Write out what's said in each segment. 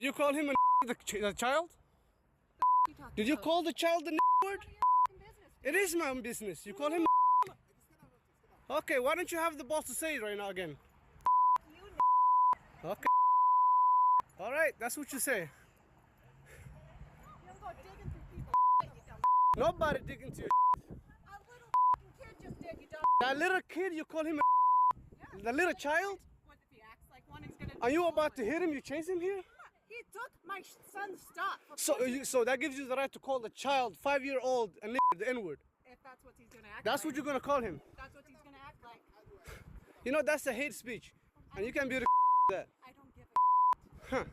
You call him the child? Did you call the child the word? It is my own business. You call him Okay, why don't you have the boss to say it right now again? Okay. Alright, that's what you say. Nobody dig into your A little kid just did, you dumb. That little kid, you call him the little child? What if he acts like one, he's gonna Are you about to hit him? You chase him here? He took my son's stuff. So that gives you the right to call the child 5-year-old and the N-word. If that's what he's gonna act That's like. what you're gonna call him. That's what he's gonna act like. You know, that's a hate speech. And you can be the that. I don't give a Huh.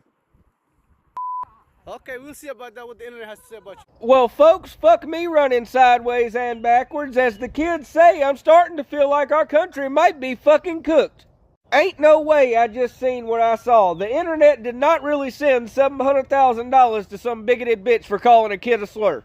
Okay, we'll see about that, what the internet has to say about you. Well, folks, fuck me running sideways and backwards. As the kids say, I'm starting to feel like our country might be fucking cooked. Ain't no way I just seen what I saw. The internet did not really send $700,000 to some bigoted bitch for calling a kid a slur.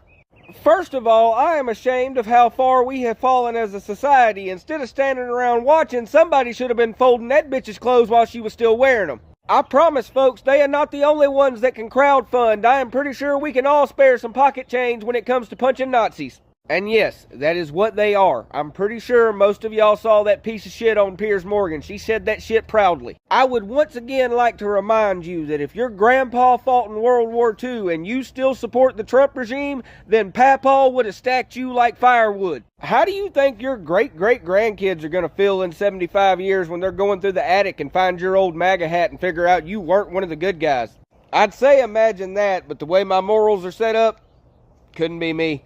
First of all, I am ashamed of how far we have fallen as a society. Instead of standing around watching, somebody should have been folding that bitch's clothes while she was still wearing them. I promise, folks, they are not the only ones that can crowdfund. I am pretty sure we can all spare some pocket change when it comes to punching Nazis. And yes, that is what they are. I'm pretty sure most of y'all saw that piece of shit on Piers Morgan. She said that shit proudly. I would once again like to remind you that if your grandpa fought in World War II and you still support the Trump regime, then Papaw would have stacked you like firewood. How do you think your great-great-grandkids are going to feel in 75 years when they're going through the attic and find your old MAGA hat and figure out you weren't one of the good guys? I'd say imagine that, but the way my morals are set up, couldn't be me.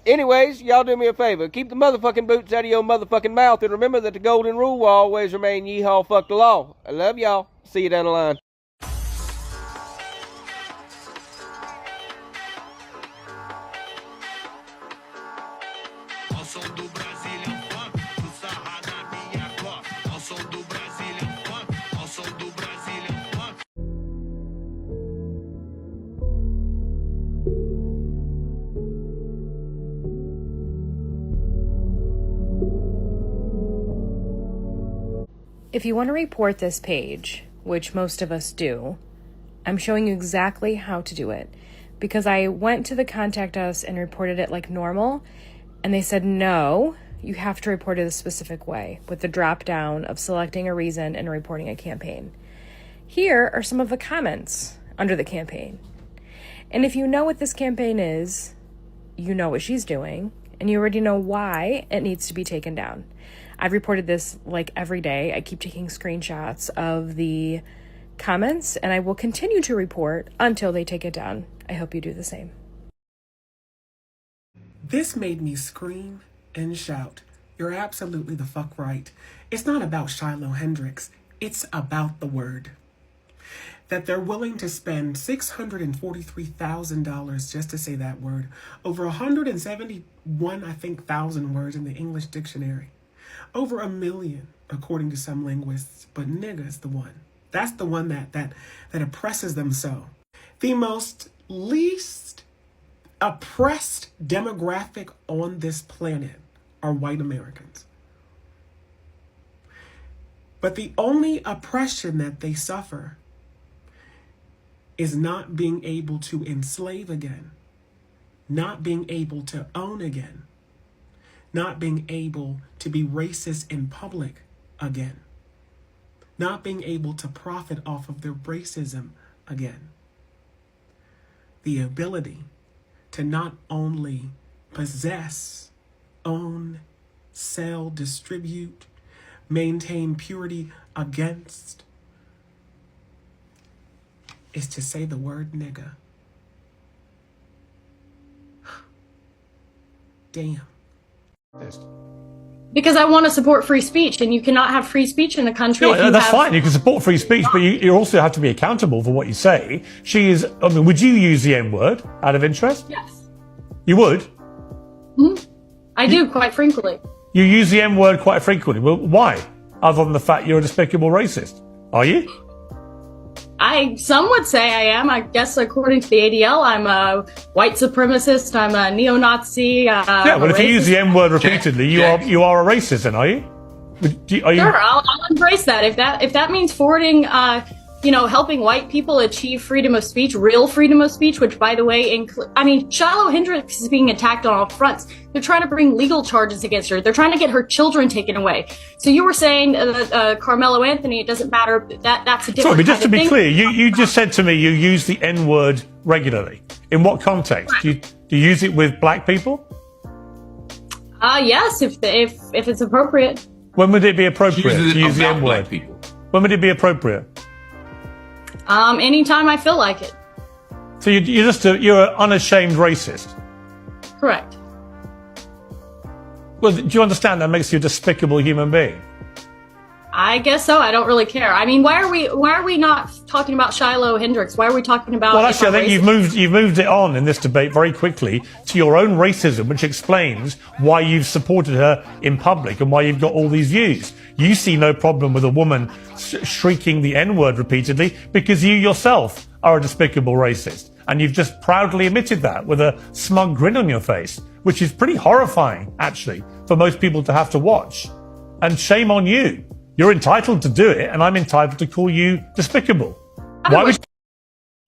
Anyways, y'all do me a favor. Keep the motherfucking boots out of your motherfucking mouth, and remember that the golden rule will always remain yeehaw fuck the law. I love y'all. See you down the line. If you want to report this page, which most of us do, I'm showing you exactly how to do it. Because I went to the contact us and reported it like normal, and they said, no, you have to report it a specific way, with the drop down of selecting a reason and reporting a campaign. Here are some of the comments under the campaign. And if you know what this campaign is, you know what she's doing, and you already know why it needs to be taken down. I've reported this like every day. I keep taking screenshots of the comments, and I will continue to report until they take it down. I hope you do the same. This made me scream and shout. You're absolutely the fuck right. It's not about Shiloh Hendrix. It's about the word. That they're willing to spend $643,000 just to say that word. Over 171, I think, thousand words in the English dictionary. Over 1 million, according to some linguists, but nigga's the one. That's the one that oppresses them so. The most least oppressed demographic on this planet are white Americans. But the only oppression that they suffer is not being able to enslave again, not being able to own again, not being able to be racist in public again, not being able to profit off of their racism again. The ability to not only possess, own, sell, distribute, maintain purity against, is to say the word nigga. Damn. Because I want to support free speech, and you cannot have free speech in a country. No, that's fine. You can support free speech, but you also have to be accountable for what you say. Would you use the N-word out of interest? Yes. You would? I do, quite frequently. You use the N-word quite frequently. Well, why? Other than the fact you're a despicable racist. Are you? Some would say I am. I guess according to the ADL, I'm a white supremacist. I'm a neo-Nazi. Yeah, well, if you use the N-word repeatedly, you are a racist, then, are you? Sure, I'll embrace that. If that means forwarding helping white people achieve freedom of speech, real freedom of speech, which, by the way, Shiloh Hendrix is being attacked on all fronts. They're trying to bring legal charges against her. They're trying to get her children taken away. So you were saying Carmelo Anthony, it doesn't matter. That's a different Sorry, but just to be thing. clear, you just said to me you use the N-word regularly. In what context? Do you use it with black people? Yes, if it's appropriate. When would it be appropriate to use the N-word? People. When would it be appropriate? Anytime I feel like it. So you're an unashamed racist. Correct. Well, do you understand that makes you a despicable human being? I guess so. I don't really care. I mean, why are we not talking about Shiloh Hendrix? Why are we talking about? Well, actually, I think you've moved it on in this debate very quickly to your own racism, which explains why you've supported her in public and why you've got all these views. You see no problem with a woman shrieking the N-word repeatedly because you yourself are a despicable racist, and you've just proudly admitted that with a smug grin on your face, which is pretty horrifying, actually, for most people to have to watch. And shame on you. You're entitled to do it, and I'm entitled to call you despicable. Why would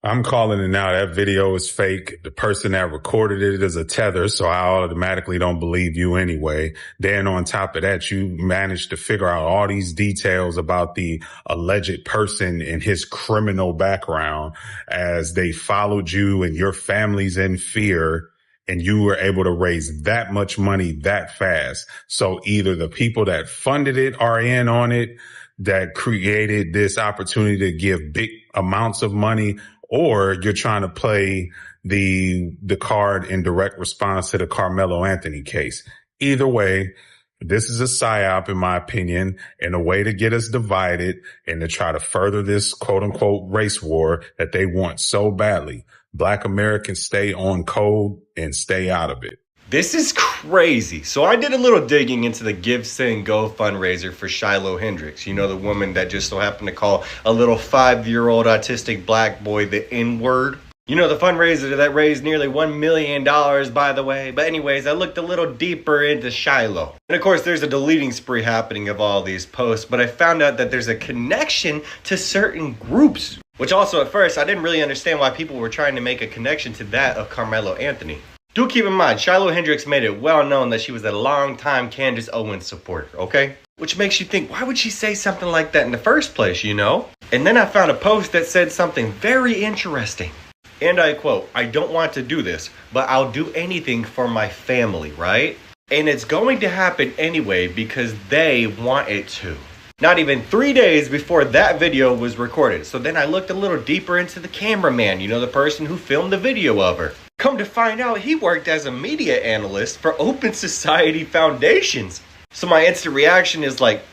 I'm calling it now. That video is fake. The person that recorded it is a tether, so I automatically don't believe you anyway. Then on top of that, you managed to figure out all these details about the alleged person and his criminal background as they followed you and your family's in fear. And you were able to raise that much money that fast. So either the people that funded it are in on it, that created this opportunity to give big amounts of money, or you're trying to play the card in direct response to the Carmelo Anthony case. Either way, this is a psyop, in my opinion, and a way to get us divided and to try to further this quote unquote race war that they want so badly. Black Americans stay on code and stay out of it. This is crazy. So I did a little digging into the Give, Send, Go fundraiser for Shiloh Hendrix. You know, the woman that just so happened to call a little 5-year-old autistic black boy the N-word. You know, the fundraiser that raised nearly $1 million, by the way. But anyways, I looked a little deeper into Shiloh. And of course, there's a deleting spree happening of all these posts, but I found out that there's a connection to certain groups. Which also, at first, I didn't really understand why people were trying to make a connection to that of Carmelo Anthony. Do keep in mind, Shiloh Hendrix made it well known that she was a longtime Candace Owens supporter, okay? Which makes you think, why would she say something like that in the first place, you know? And then I found a post that said something very interesting. And I quote, "I don't want to do this, but I'll do anything for my family, right? And it's going to happen anyway because they want it to." Not even 3 days before that video was recorded. So then I looked a little deeper into the cameraman, you know, the person who filmed the video of her. Come to find out, he worked as a media analyst for Open Society Foundations. So my instant reaction is like,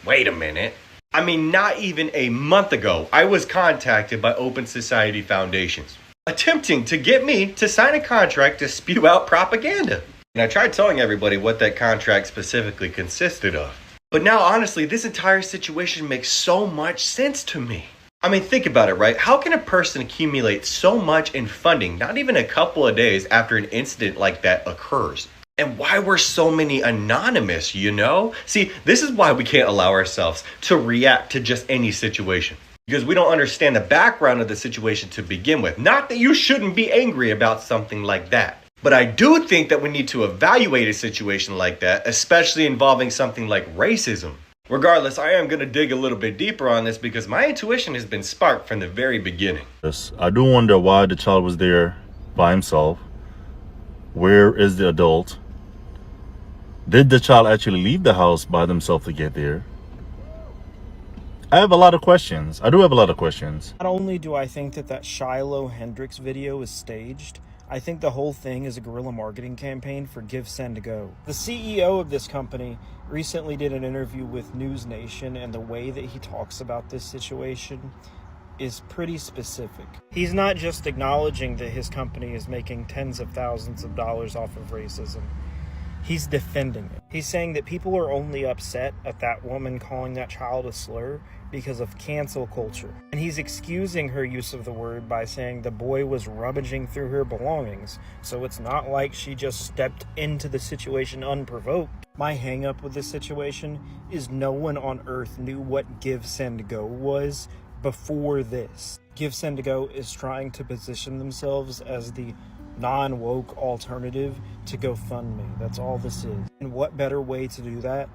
wait a minute. I mean, not even a month ago, I was contacted by Open Society Foundations, attempting to get me to sign a contract to spew out propaganda. And I tried telling everybody what that contract specifically consisted of. But now, honestly, this entire situation makes so much sense to me. I mean, think about it, right? How can a person accumulate so much in funding, not even a couple of days after an incident like that occurs? And why were so many anonymous, you know? See, this is why we can't allow ourselves to react to just any situation. Because we don't understand the background of the situation to begin with. Not that you shouldn't be angry about something like that. But I do think that we need to evaluate a situation like that, especially involving something like racism. Regardless, I am going to dig a little bit deeper on this because my intuition has been sparked from the very beginning. Yes, I do wonder why the child was there by himself. Where is the adult? Did the child actually leave the house by themselves to get there? I have a lot of questions. I do have a lot of questions. Not only do I think that Shiloh Hendrix video is staged, I think the whole thing is a guerrilla marketing campaign for Give, Send, Go. The CEO of this company recently did an interview with News Nation, and the way that he talks about this situation is pretty specific. He's not just acknowledging that his company is making tens of thousands of dollars off of racism. He's defending it. He's saying that people are only upset at that woman calling that child a slur because of cancel culture. And he's excusing her use of the word by saying the boy was rummaging through her belongings, so it's not like she just stepped into the situation unprovoked. My hang up with this situation is no one on earth knew what Give, Send, Go was before this. GiveSendToGo is trying to position themselves as the non-woke alternative to GoFundMe. That's all this is. And what better way to do that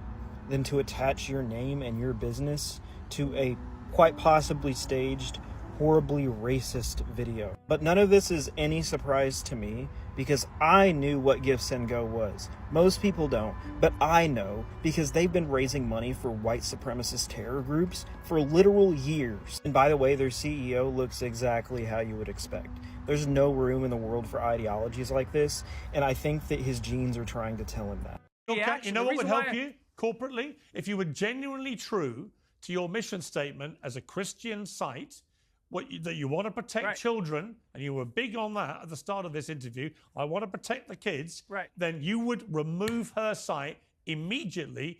than to attach your name and your business to a quite possibly staged, horribly racist video. But none of this is any surprise to me because I knew what GiveSendToGo was. Most people don't, but I know because they've been raising money for white supremacist terror groups for literal years. And by the way, their CEO looks exactly how you would expect. There's no room in the world for ideologies like this, and I think that his genes are trying to tell him that. Okay, you know what would help you corporately? If you were genuinely true to your mission statement as a Christian site, that you want to protect children, and you were big on that at the start of this interview, I want to protect the kids, then you would remove her site immediately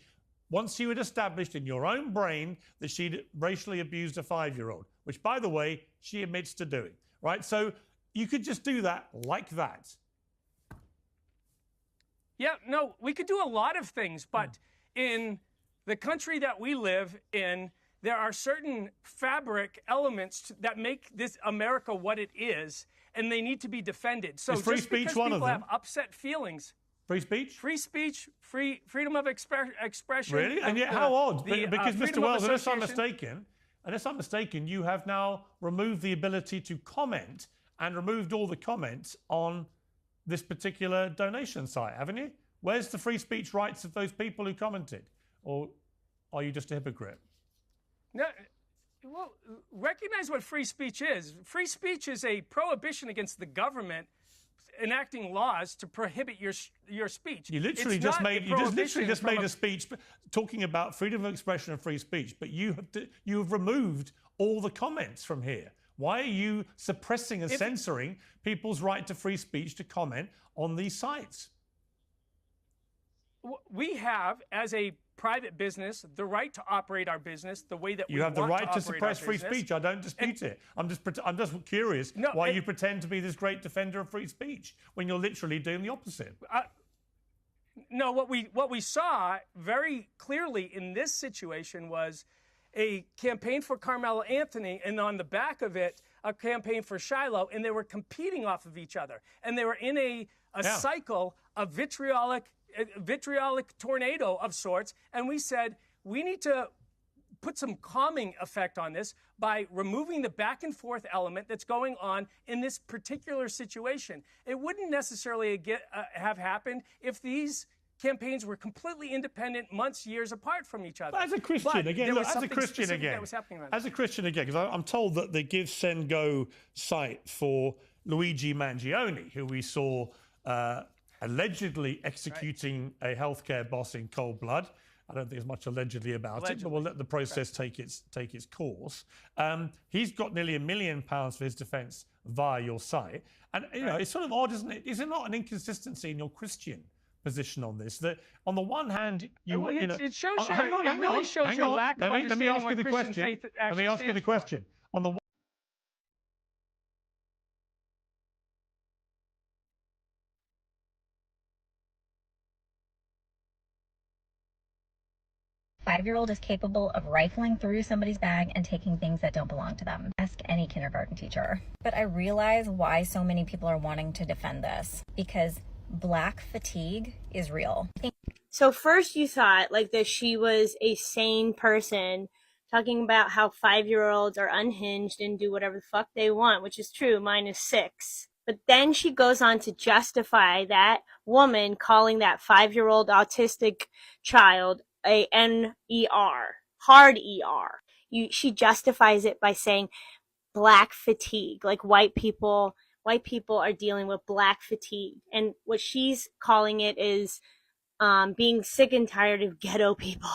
once you had established in your own brain that she'd racially abused a 5-year-old, which, by the way, she admits to doing, right? So you could just do that like that. Yeah, no, we could do a lot of things, but in the country that we live in, there are certain fabric elements that make this America what it is, and they need to be defended. So is free just speech because one people of them? have upset feelings. Free speech? Free speech, freedom of expression. Really? And yet, how odd? Because, Mr. Wells, unless I'm mistaken, you have now removed the ability to comment and removed all the comments on this particular donation site, haven't you? Where's the free speech rights of those people who commented? Or are you just a hypocrite? No, well, recognize what free speech is. Free speech is a prohibition against the government enacting laws to prohibit your speech. You literally just made a speech talking about freedom of expression and free speech, but you have removed all the comments from here. Why are you suppressing and censoring people's right to free speech to comment on these sites? We have, as a private business, the right to operate our business the way that we want to. You have the right to suppress free business. speech. I don't dispute it. I'm just curious why you pretend to be this great defender of free speech when you're literally doing the opposite. No, what we saw very clearly in this situation was a campaign for Carmelo Anthony, and on the back of it, a campaign for Shiloh, and they were competing off of each other, and they were in a cycle of vitriolic tornado of sorts, and we said we need to put some calming effect on this by removing the back and forth element that's going on in this particular situation. It wouldn't necessarily have happened if these campaigns were completely independent, months, years apart from each other. But as a Christian, because I'm told that the GiveSendToGo site for Luigi Mangione, who we saw allegedly executing a healthcare boss in cold blood. I don't think there's much allegedly about it, but we'll let the process take its course. He's got nearly £1 million for his defence via your site. And, you know, it's sort of odd, isn't it? Is there not an inconsistency in your Christian position on this? That on the one hand, it shows your lack of understanding what Christian faith actually Let me ask you the question. On the 5-year-old is capable of rifling through somebody's bag and taking things that don't belong to them. Ask any kindergarten teacher. But I realize why so many people are wanting to defend this, because Black fatigue is real. So first you thought like that she was a sane person talking about how 5-year-olds are unhinged and do whatever the fuck they want, which is true, mine is 6. But then she goes on to justify that woman calling that 5-year-old autistic child a NER, hard ER. She justifies it by saying Black fatigue, like white people are dealing with Black fatigue. And what she's calling it is being sick and tired of ghetto people.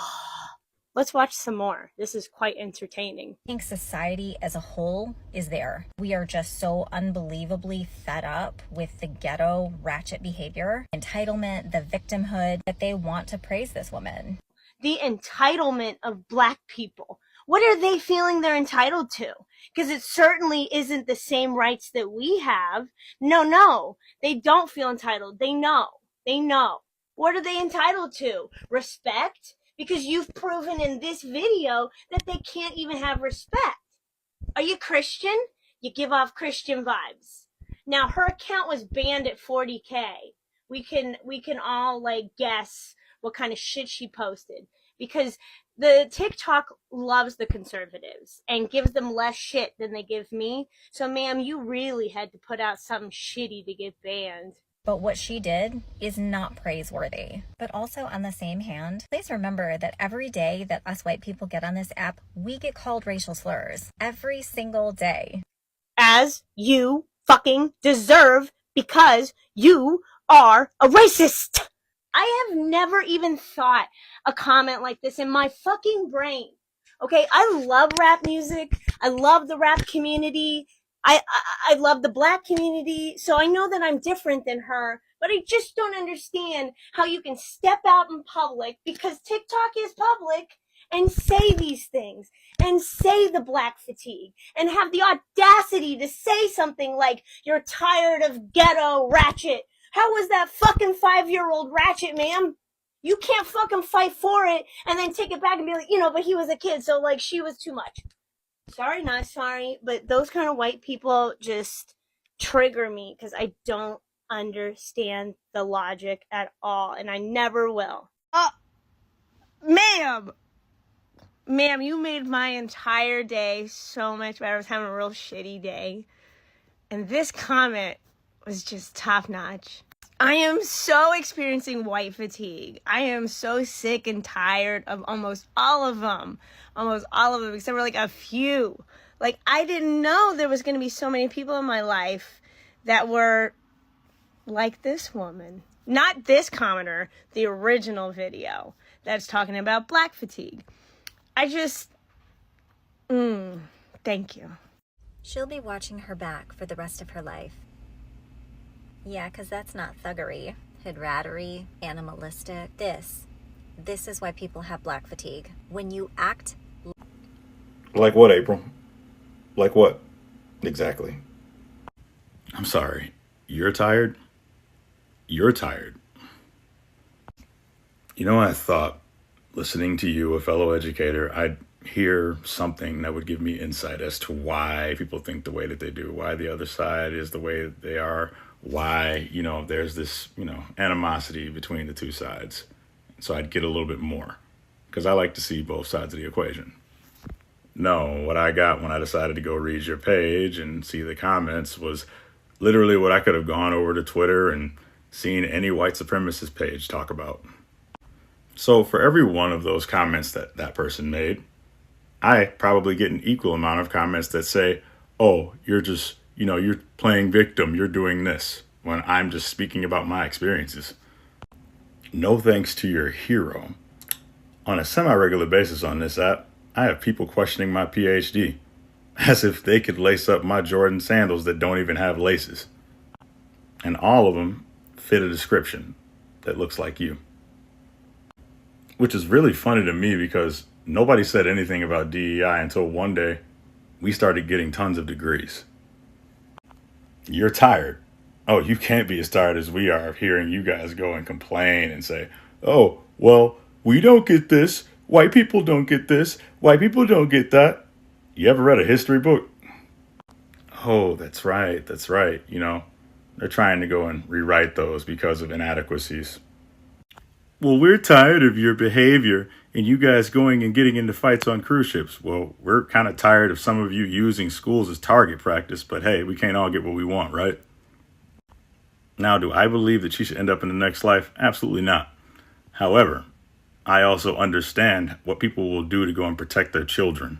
Let's watch some more. This is quite entertaining. I think society as a whole is there. We are just so unbelievably fed up with the ghetto ratchet behavior, entitlement, the victimhood, that they want to praise this woman. The entitlement of Black people. What are they feeling they're entitled to? Because it certainly isn't the same rights that we have. No, they don't feel entitled. They know. What are they entitled to? Respect? Because you've proven in this video that they can't even have respect. Are you Christian? You give off Christian vibes. Now her account was banned at 40K. We can all like guess what kind of shit she posted, because the TikTok loves the conservatives and gives them less shit than they give me. So ma'am, you really had to put out something shitty to get banned. But what she did is not praiseworthy. But also on the same hand, please remember that every day that us white people get on this app, we get called racial slurs. Every single day. As you fucking deserve, because you are a racist. I have never even thought a comment like this in my fucking brain. Okay, I love rap music. I love the rap community. I love the black community, so I know that I'm different than her, but I just don't understand how you can step out in public, because TikTok is public, and say these things, and say the black fatigue, and have the audacity to say something like, you're tired of ghetto ratchet. How was that fucking 5-year-old ratchet, ma'am? You can't fucking fight for it, and then take it back and be like, but he was a kid, so like, she was too much. Sorry, not sorry, but those kind of white people just trigger me because I don't understand the logic at all, and I never will. Ma'am, you made my entire day so much better. I was having a real shitty day, and this comment was just top notch. I am so experiencing white fatigue. I am so sick and tired of almost all of them, except for like a few. Like, I didn't know there was going to be so many people in my life that were like this woman. Not this commenter, the original video that's talking about black fatigue. I just, thank you. She'll be watching her back for the rest of her life. Yeah, because that's not thuggery, hidrattery, animalistic. This is why people have black fatigue. When you act... Like what, April? Like what? Exactly. I'm sorry. You're tired? You're tired. I thought, listening to you, a fellow educator, I'd hear something that would give me insight as to why people think the way that they do, why the other side is the way that they are, why, there's this, animosity between the two sides. So I'd get a little bit more, because I like to see both sides of the equation. No, what I got when I decided to go read your page and see the comments was literally what I could have gone over to Twitter and seen any white supremacist page talk about. So for every one of those comments that person made, I probably get an equal amount of comments that say, oh, you're just, you're playing victim, you're doing this, when I'm just speaking about my experiences. No thanks to your hero. On a semi-regular basis on this app, I have people questioning my PhD, as if they could lace up my Jordan sandals that don't even have laces. And all of them fit a description that looks like you. Which is really funny to me, because nobody said anything about DEI until one day we started getting tons of degrees. You're tired. Oh, you can't be as tired as we are of hearing you guys go and complain and say, oh, well, we don't get this. White people don't get this. White people don't get that. You ever read a history book? Oh, that's right. They're trying to go and rewrite those because of inadequacies. Well, we're tired of your behavior and you guys going and getting into fights on cruise ships. Well, we're kind of tired of some of you using schools as target practice, but hey, we can't all get what we want, right? Now, do I believe that she should end up in the next life? Absolutely not. However, I also understand what people will do to go and protect their children.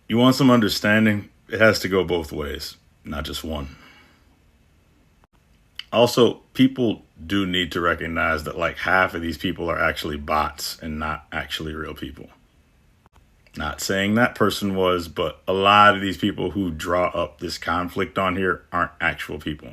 You want some understanding? It has to go both ways, not just one. Also, people do need to recognize that like half of these people are actually bots and not actually real people. Not saying that person was, but a lot of these people who draw up this conflict on here aren't actual people.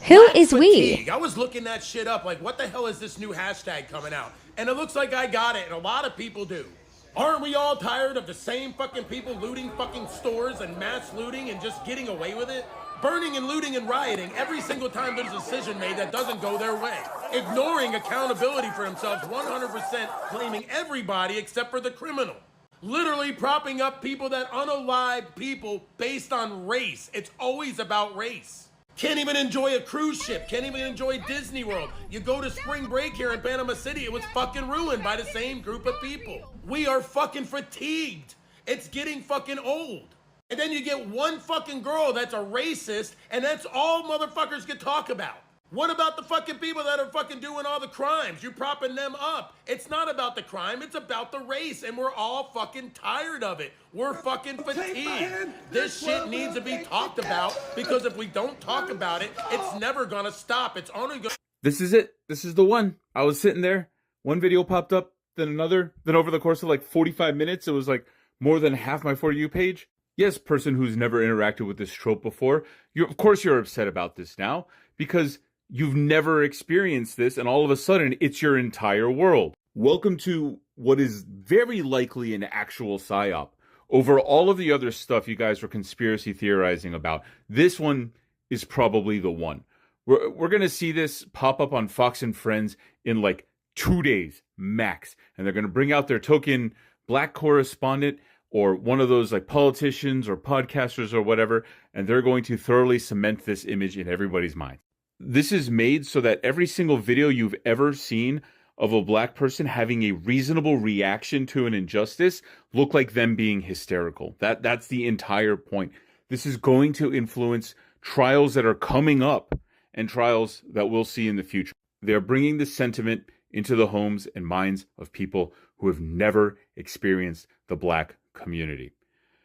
Who is we? I was looking that shit up, like, what the hell is this new hashtag coming out? And it looks like I got it, and a lot of people do. Aren't we all tired of the same fucking people looting fucking stores and mass looting and just getting away with it? Burning and looting and rioting every single time there's a decision made that doesn't go their way. Ignoring accountability for themselves 100%, blaming everybody except for the criminal. literally propping up people that unalive people based on race. It's always about race. Can't even enjoy a cruise ship. Can't even enjoy Disney World. You go to spring break here in Panama City, it was fucking ruined by the same group of people. We are fucking fatigued. It's getting fucking old. And then you get one fucking girl that's a racist, and that's all motherfuckers can talk about. What about the fucking people that are fucking doing all the crimes? You're propping them up. It's not about the crime, it's about the race, and we're all fucking tired of it. We're fucking fatigued. This shit needs to be talked about, because if we don't talk about it, it's never gonna stop. It's only gonna... This is it. This is the one. I was sitting there, one video popped up, then another, then over the course of like 45 minutes, it was like more than half my For You page. Yes, person who's never interacted with this trope before, of course you're upset about this now, because you've never experienced this, and all of a sudden, it's your entire world. Welcome to what is very likely an actual psyop. Over all of the other stuff you guys were conspiracy theorizing about, this one is probably the one. We're going to see this pop up on Fox and Friends in like 2 days, max. And they're going to bring out their token black correspondent, or one of those like politicians or podcasters or whatever, and they're going to thoroughly cement this image in everybody's mind. This is made so that every single video you've ever seen of a black person having a reasonable reaction to an injustice look like them being hysterical. That's the entire point. This is going to influence trials that are coming up and trials that we'll see in the future. They're bringing this sentiment into the homes and minds of people who have never experienced the black community.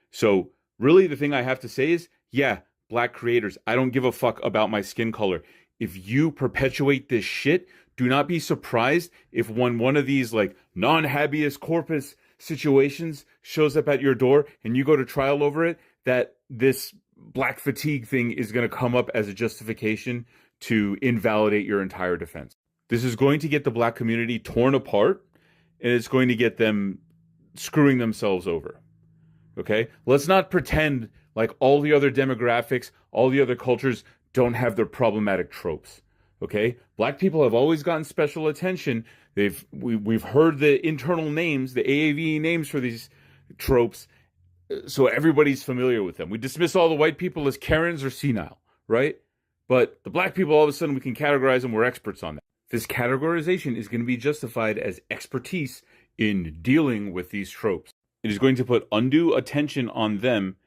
So really the thing I have to say is, yeah, black creators, I don't give a fuck about my skin color. If you perpetuate this shit, do not be surprised if one of these like non-habeas corpus situations shows up at your door and you go to trial over it, that this black fatigue thing is going to come up as a justification to invalidate your entire defense. This is going to get the black community torn apart, and it's going to get them screwing themselves over. Okay? Let's not pretend like all the other demographics, all the other cultures don't have their problematic tropes. Okay? Black people have always gotten special attention. We've heard the internal names, the AAVE names for these tropes, so everybody's familiar with them. We dismiss all the white people as Karens or senile, right? But the black people, all of a sudden, we can categorize them. We're experts on that. This categorization is going to be justified as expertise in dealing with these tropes. It is going to put undue attention on them,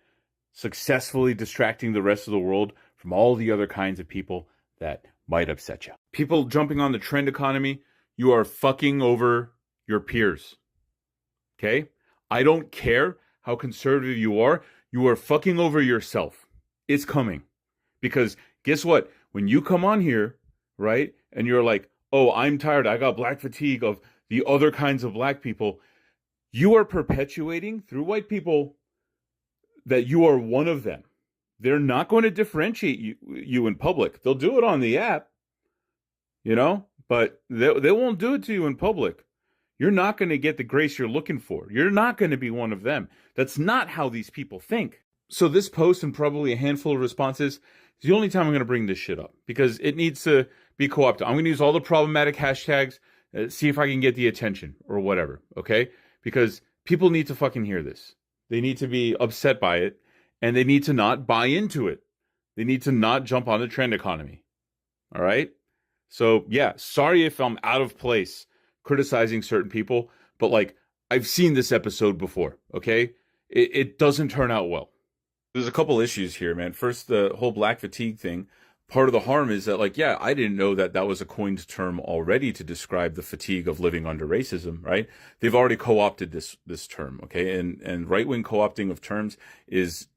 successfully distracting the rest of the world from all the other kinds of people that might upset you. People jumping on the trend economy, you are fucking over your peers. Okay? I don't care how conservative you are fucking over yourself. It's coming. Because guess what? When you come on here, right, and you're like, oh, I'm tired, I got black fatigue of the other kinds of black people, you are perpetuating through white people that you are one of them. They're not going to differentiate you in public. They'll do it on the app, you know, but they won't do it to you in public. You're not going to get the grace you're looking for. You're not going to be one of them. That's not how these people think. So this post and probably a handful of responses is the only time I'm going to bring this shit up, because it needs to be co-opted. I'm going to use all the problematic hashtags, see if I can get the attention or whatever, okay? Because people need to fucking hear this. They need to be upset by it, and they need to not buy into it. They need to not jump on the trend economy, all right? So, yeah, sorry if I'm out of place criticizing certain people, but, like, I've seen this episode before, okay? It doesn't turn out well. There's a couple issues here, man. First, the whole black fatigue thing. Part of the harm is that, like, yeah, I didn't know that that was a coined term already to describe the fatigue of living under racism, right? They've already co-opted this term, okay? And right-wing co-opting of terms is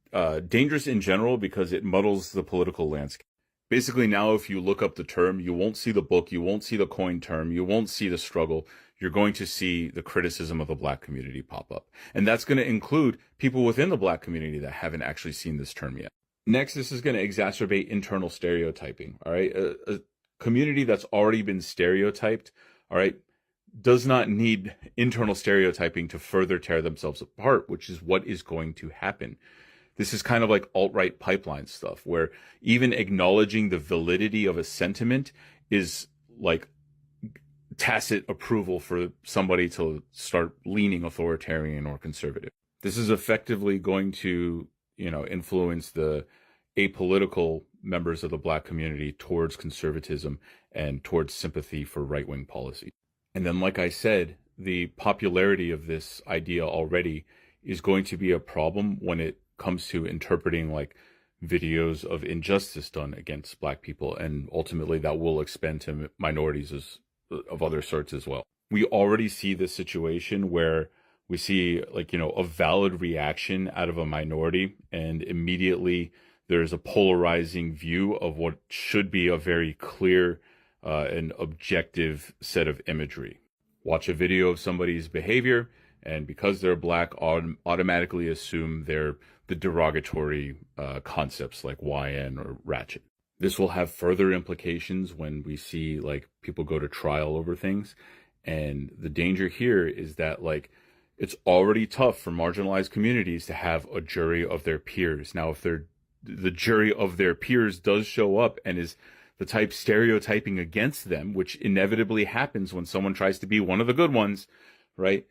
dangerous in general because it muddles the political landscape. Basically, now if you look up the term, you won't see the book, you won't see the coined term, you won't see the struggle. You're going to see the criticism of the black community pop up. And that's going to include people within the black community that haven't actually seen this term yet. Next, this is going to exacerbate internal stereotyping, all right? A community that's already been stereotyped, all right, does not need internal stereotyping to further tear themselves apart, which is what is going to happen. This is kind of like alt-right pipeline stuff, where even acknowledging the validity of a sentiment is like tacit approval for somebody to start leaning authoritarian or conservative. This is effectively going to, influence the apolitical members of the Black community towards conservatism and towards sympathy for right-wing policy. And then, like I said, the popularity of this idea already is going to be a problem when it comes to interpreting like videos of injustice done against Black people, and ultimately that will expand to minorities of other sorts as well. We already see this situation where we see a valid reaction out of a minority, and immediately there's a polarizing view of what should be a very clear and objective set of imagery. Watch a video of somebody's behavior, and because they're Black, automatically assume they're the derogatory concepts like YN or ratchet. This will have further implications when we see people go to trial over things. And the danger here is that it's already tough for marginalized communities to have a jury of their peers. Now, if the jury of their peers does show up and is the type stereotyping against them, which inevitably happens when someone tries to be one of the good ones, right?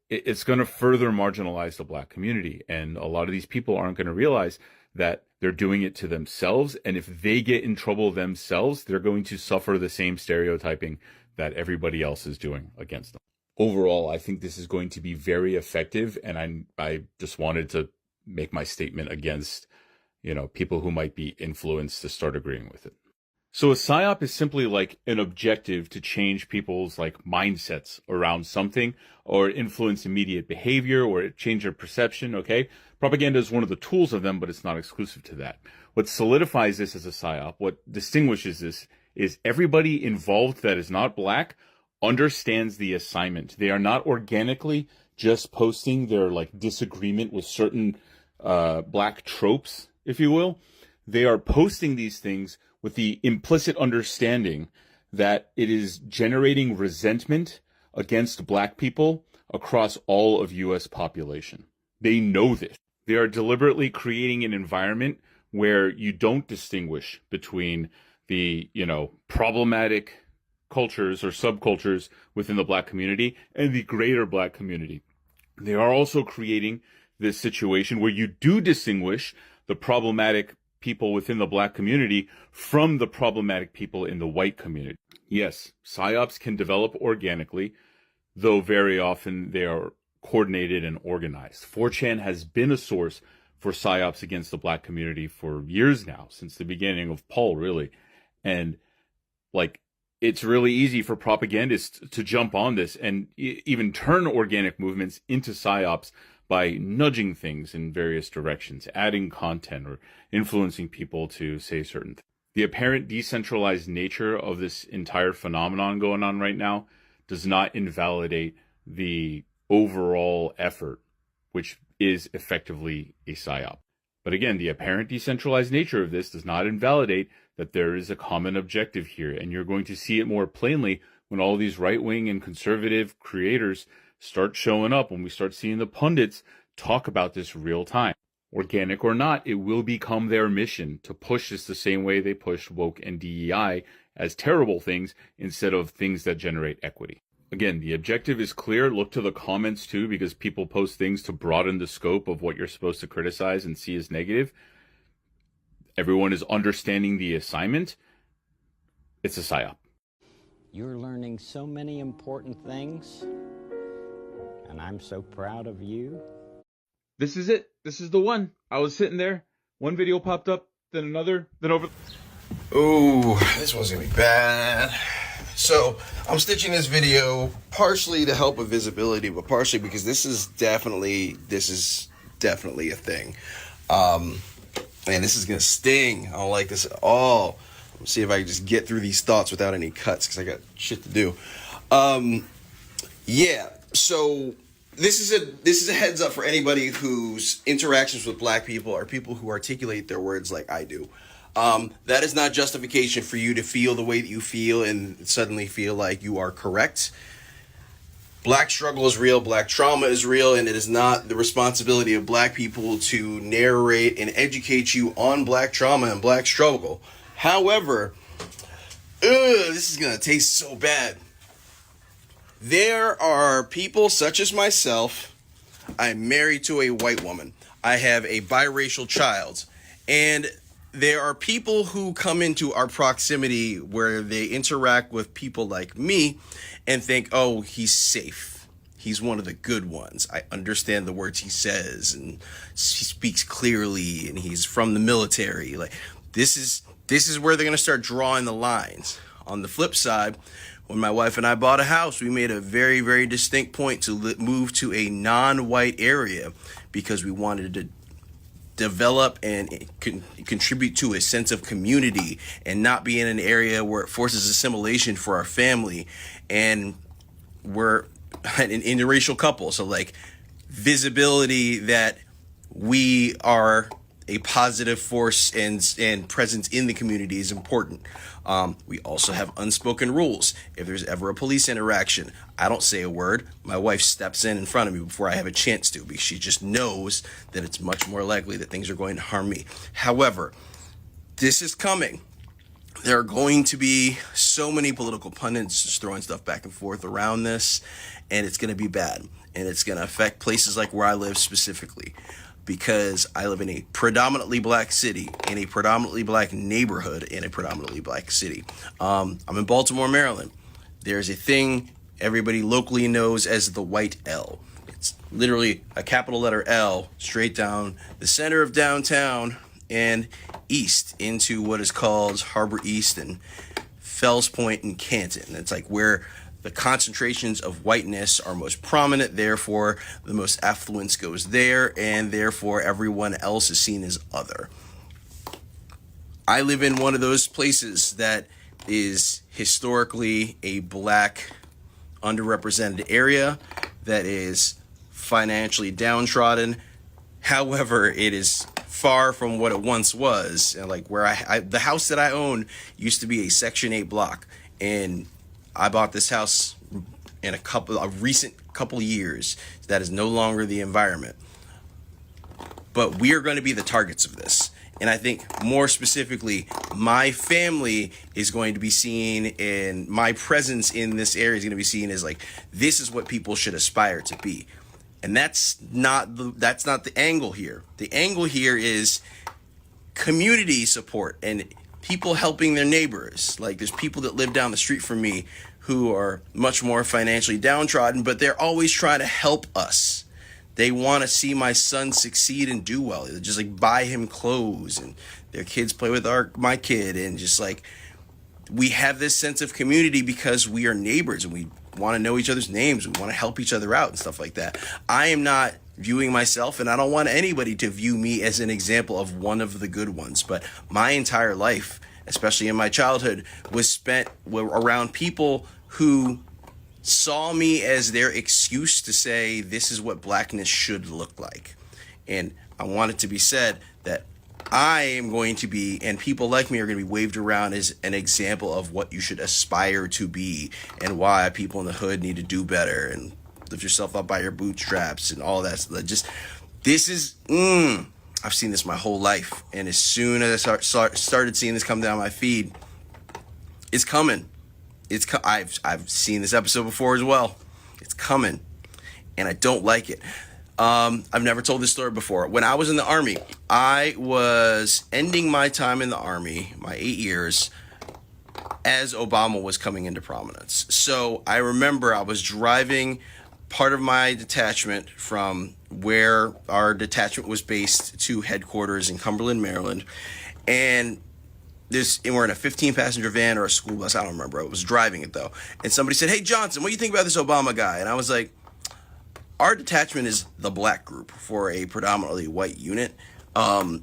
It's going to further marginalize the Black community. And a lot of these people aren't going to realize that they're doing it to themselves. And if they get in trouble themselves, they're going to suffer the same stereotyping that everybody else is doing against them. Overall, I think this is going to be very effective. And I just wanted to make my statement against, people who might be influenced to start agreeing with it. So a psyop is simply an objective to change people's mindsets around something, or influence immediate behavior, or change their perception, okay? Propaganda is one of the tools of them, but it's not exclusive to that. What solidifies this as a psyop, what distinguishes this, is everybody involved that is not Black understands the assignment. They are not organically just posting their disagreement with certain Black tropes, if you will. They are posting these things with the implicit understanding that it is generating resentment against Black people across all of U.S. population. They know this. They are deliberately creating an environment where you don't distinguish between the, problematic cultures or subcultures within the Black community and the greater Black community. They are also creating this situation where you do distinguish the problematic people within the Black community from the problematic people in the white community. Yes, psyops can develop organically, though very often they are coordinated and organized. 4chan has been a source for psyops against the Black community for years now, since the beginning of Paul, really. And it's really easy for propagandists to jump on this and even turn organic movements into psyops by nudging things in various directions, adding content, or influencing people to say certain things. The apparent decentralized nature of this entire phenomenon going on right now does not invalidate the overall effort, which is effectively a psyop. But again, the apparent decentralized nature of this does not invalidate that there is a common objective here, and you're going to see it more plainly when all these right-wing and conservative creators start showing up, when we start seeing the pundits talk about this real time. Organic or not, it will become their mission to push this the same way they pushed woke and DEI as terrible things instead of things that generate equity. Again, the objective is clear. Look to the comments too, because people post things to broaden the scope of what you're supposed to criticize and see as negative. Everyone is understanding the assignment. It's a psyop. You're learning so many important things, and I'm so proud of you. This is it. This is the one. I was sitting there. One video popped up, then another, then over. Ooh, this one's gonna be bad. So I'm stitching this video partially to help with visibility, but partially because this is definitely a thing. And this is gonna sting. I don't like this at all. Let's see if I can just get through these thoughts without any cuts, because I got shit to do. Yeah, so this is a heads up for anybody whose interactions with Black people are people who articulate their words like I do. That is not justification for you to feel the way that you feel and suddenly feel like you are correct. Black struggle is real, Black trauma is real, and it is not the responsibility of Black people to narrate and educate you on Black trauma and Black struggle. However, this is gonna taste so bad. There are people such as myself. I'm married to a white woman. I have a biracial child. And there are people who come into our proximity where they interact with people like me and think, oh, he's safe. He's one of the good ones. I understand the words he says, and he speaks clearly, and he's from the military. Like, this is where they're going to start drawing the lines. On the flip side, when my wife and I bought a house, we made a very, very distinct point to move to a non-white area because we wanted to develop and contribute to a sense of community and not be in an area where it forces assimilation for our family. And we're an interracial couple, so like visibility that we are a positive force and presence in the community is important. We also have unspoken rules. If there's ever a police interaction, I don't say a word. My wife steps in front of me before I have a chance to, because she just knows that it's much more likely that things are going to harm me. However, this is coming. There are going to be so many political pundits just throwing stuff back and forth around this, and it's going to be bad. And it's going to affect places like where I live specifically, because I live in a predominantly black city, in a predominantly black neighborhood, in a predominantly black city. I'm in Baltimore, Maryland. There's a thing everybody locally knows as the white L. It's literally a capital letter L straight down the center of downtown and east into what is called Harbor East and Fells Point and Canton. It's like where the concentrations of whiteness are most prominent, therefore the most affluence goes there, and therefore everyone else is seen as other. I live in one of those places that is historically a black underrepresented area that is financially downtrodden. However, it is far from what it once was. And like where the house that I own used to be a Section 8 block, and I bought this house in a recent couple years. That is no longer the environment. But we are going to be the targets of this. And I think more specifically, my family is going to be seen, and my presence in this area is going to be seen as like, this is what people should aspire to be. And that's not the angle here. The angle here is community support and people helping their neighbors. Like, there's people that live down the street from me who are much more financially downtrodden, but they're always trying to help us. They want to see my son succeed and do well. They just like buy him clothes, and their kids play with my kid, and just like we have this sense of community because we are neighbors and we want to know each other's names. We want to help each other out and stuff like that. I am not viewing myself, and I don't want anybody to view me as an example of one of the good ones, but my entire life, especially in my childhood, was spent around people who saw me as their excuse to say this is what blackness should look like. And I want it to be said that I am going to be, and people like me are going to be waved around as an example of what you should aspire to be and why people in the hood need to do better and lift yourself up by your bootstraps and all that. I've seen this my whole life. And as soon as I started seeing this come down my feed, it's coming. I've seen this episode before as well. It's coming, and I don't like it. I've never told this story before. When I was in the Army, I was ending my time in the Army, my 8 years, as Obama was coming into prominence. So I remember I was driving part of my detachment from where our detachment was based to headquarters in Cumberland, Maryland, and we're in a 15-passenger van or a school bus. I don't remember. I was driving it, though. And somebody said, "Hey, Johnson, what do you think about this Obama guy?" And I was like, our detachment is the black group for a predominantly white unit.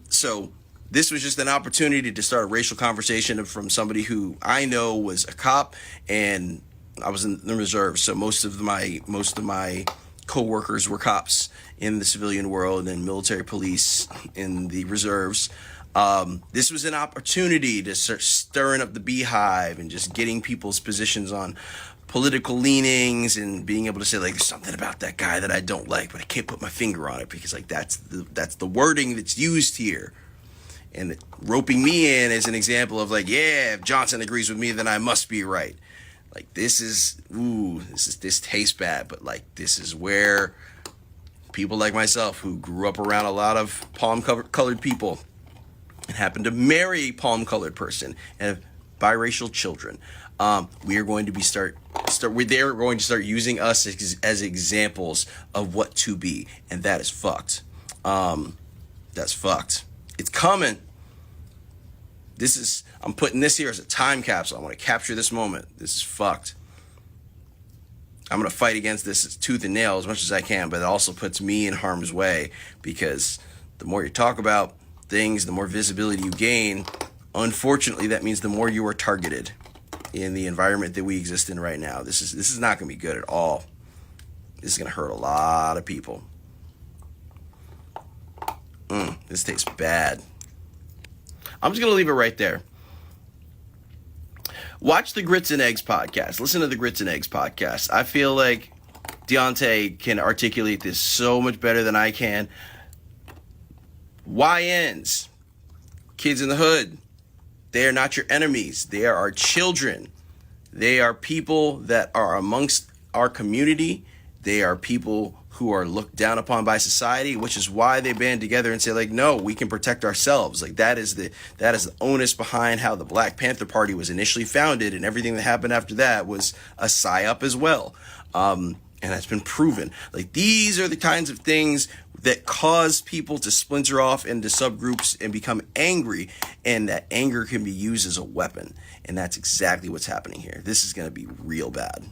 So this was just an opportunity to start a racial conversation from somebody who I know was a cop, and I was in the reserves. So most of my co-workers were cops in the civilian world and military police in the reserves. This was an opportunity to start stirring up the beehive and just getting people's positions on political leanings and being able to say, like, there's something about that guy that I don't like, but I can't put my finger on it because, like, that's the wording that's used here. And roping me in as an example of, like, yeah, if Johnson agrees with me, then I must be right. Like this tastes bad, but like this is where people like myself who grew up around a lot of palm-colored people and happened to marry a palm-colored person and have biracial children, we are going to be they're going to start using us as examples of what to be, and that is fucked. That's fucked. It's coming. I'm putting this here as a time capsule. I want to capture this moment. This is fucked. I'm going to fight against this tooth and nail as much as I can, but it also puts me in harm's way, because the more you talk about things, the more visibility you gain. Unfortunately, that means the more you are targeted in the environment that we exist in right now. This is not going to be good at all. This is going to hurt a lot of people. This tastes bad. I'm just going to leave it right there. Watch the Grits and Eggs podcast. Listen to the Grits and Eggs podcast. I feel like Deontay can articulate this so much better than I can. YNs, kids in the hood, they are not your enemies. They are our children. They are people that are amongst our community. They are people who are looked down upon by society, which is why they band together and say, like, no, we can protect ourselves. Like that is the onus behind how the Black Panther Party was initially founded, and everything that happened after that was a psyop as well. And that's been proven. Like, these are the kinds of things that cause people to splinter off into subgroups and become angry, and that anger can be used as a weapon. And that's exactly what's happening here. This is going to be real bad.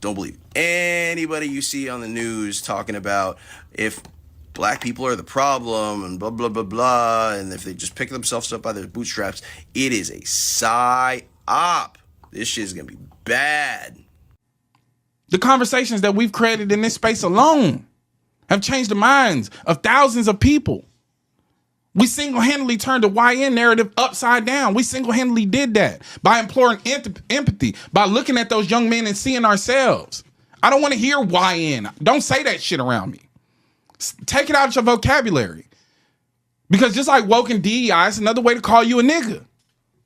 Don't believe anybody you see on the news talking about if black people are the problem and blah, blah, blah, blah, and if they just pick themselves up by their bootstraps. It is a psyop. This shit is going to be bad. The conversations that we've created in this space alone have changed the minds of thousands of people. We single-handedly turned the YN narrative upside down. We single-handedly did that by imploring empathy, by looking at those young men and seeing ourselves. I don't want to hear YN. Don't say that shit around me. Take it out of your vocabulary. Because just like woke and DEI, it's another way to call you a nigga.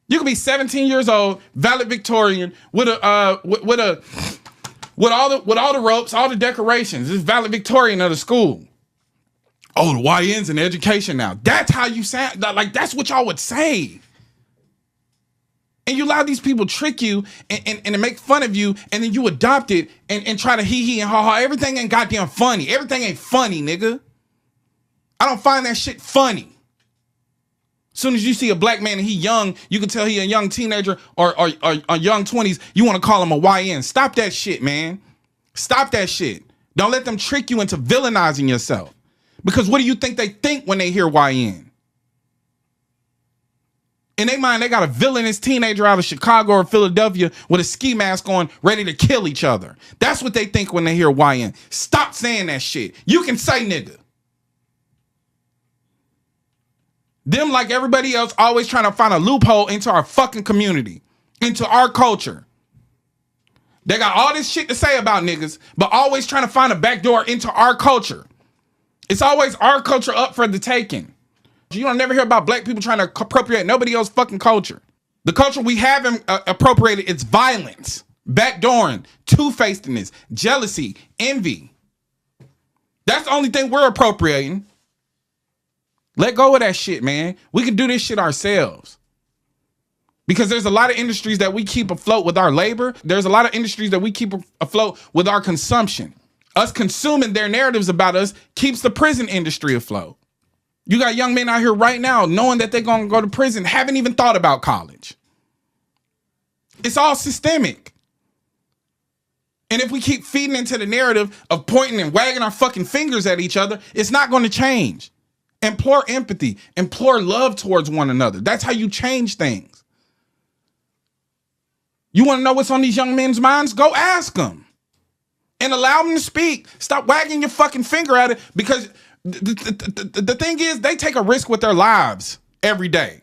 You could be 17 years old, valedictorian, with all the ropes, all the decorations. It's valedictorian of the school. Oh, the YN's in education now. That's how you sound. Like, that's what y'all would say. And you allow these people trick you and to make fun of you, and then you adopt it and try to hee and ha. Everything ain't goddamn funny. Everything ain't funny, nigga. I don't find that shit funny. As soon as you see a black man and he young, you can tell he a young teenager or young 20s, you want to call him a YN. Stop that shit, man. Stop that shit. Don't let them trick you into villainizing yourself. Because what do you think they think when they hear YN? In their mind, they got a villainous teenager out of Chicago or Philadelphia with a ski mask on, ready to kill each other. That's what they think when they hear YN. Stop saying that shit. You can say nigga. Them, like everybody else, always trying to find a loophole into our fucking community, into our culture. They got all this shit to say about niggas, but always trying to find a backdoor into our culture. It's always our culture up for the taking. You don't never hear about black people trying to appropriate nobody else's fucking culture. The culture we have appropriated is violence, backdooring, two-facedness, jealousy, envy. That's the only thing we're appropriating. Let go of that shit, man. We can do this shit ourselves. Because there's a lot of industries that we keep afloat with our labor. There's a lot of industries that we keep afloat with our consumption. Us consuming their narratives about us keeps the prison industry afloat. You got young men out here right now knowing that they're going to go to prison, haven't even thought about college. It's all systemic. And if we keep feeding into the narrative of pointing and wagging our fucking fingers at each other, it's not going to change. Implore empathy, implore love towards one another. That's how you change things. You want to know what's on these young men's minds? Go ask them. And allow them to speak. Stop wagging your fucking finger at it, because the thing is, they take a risk with their lives every day.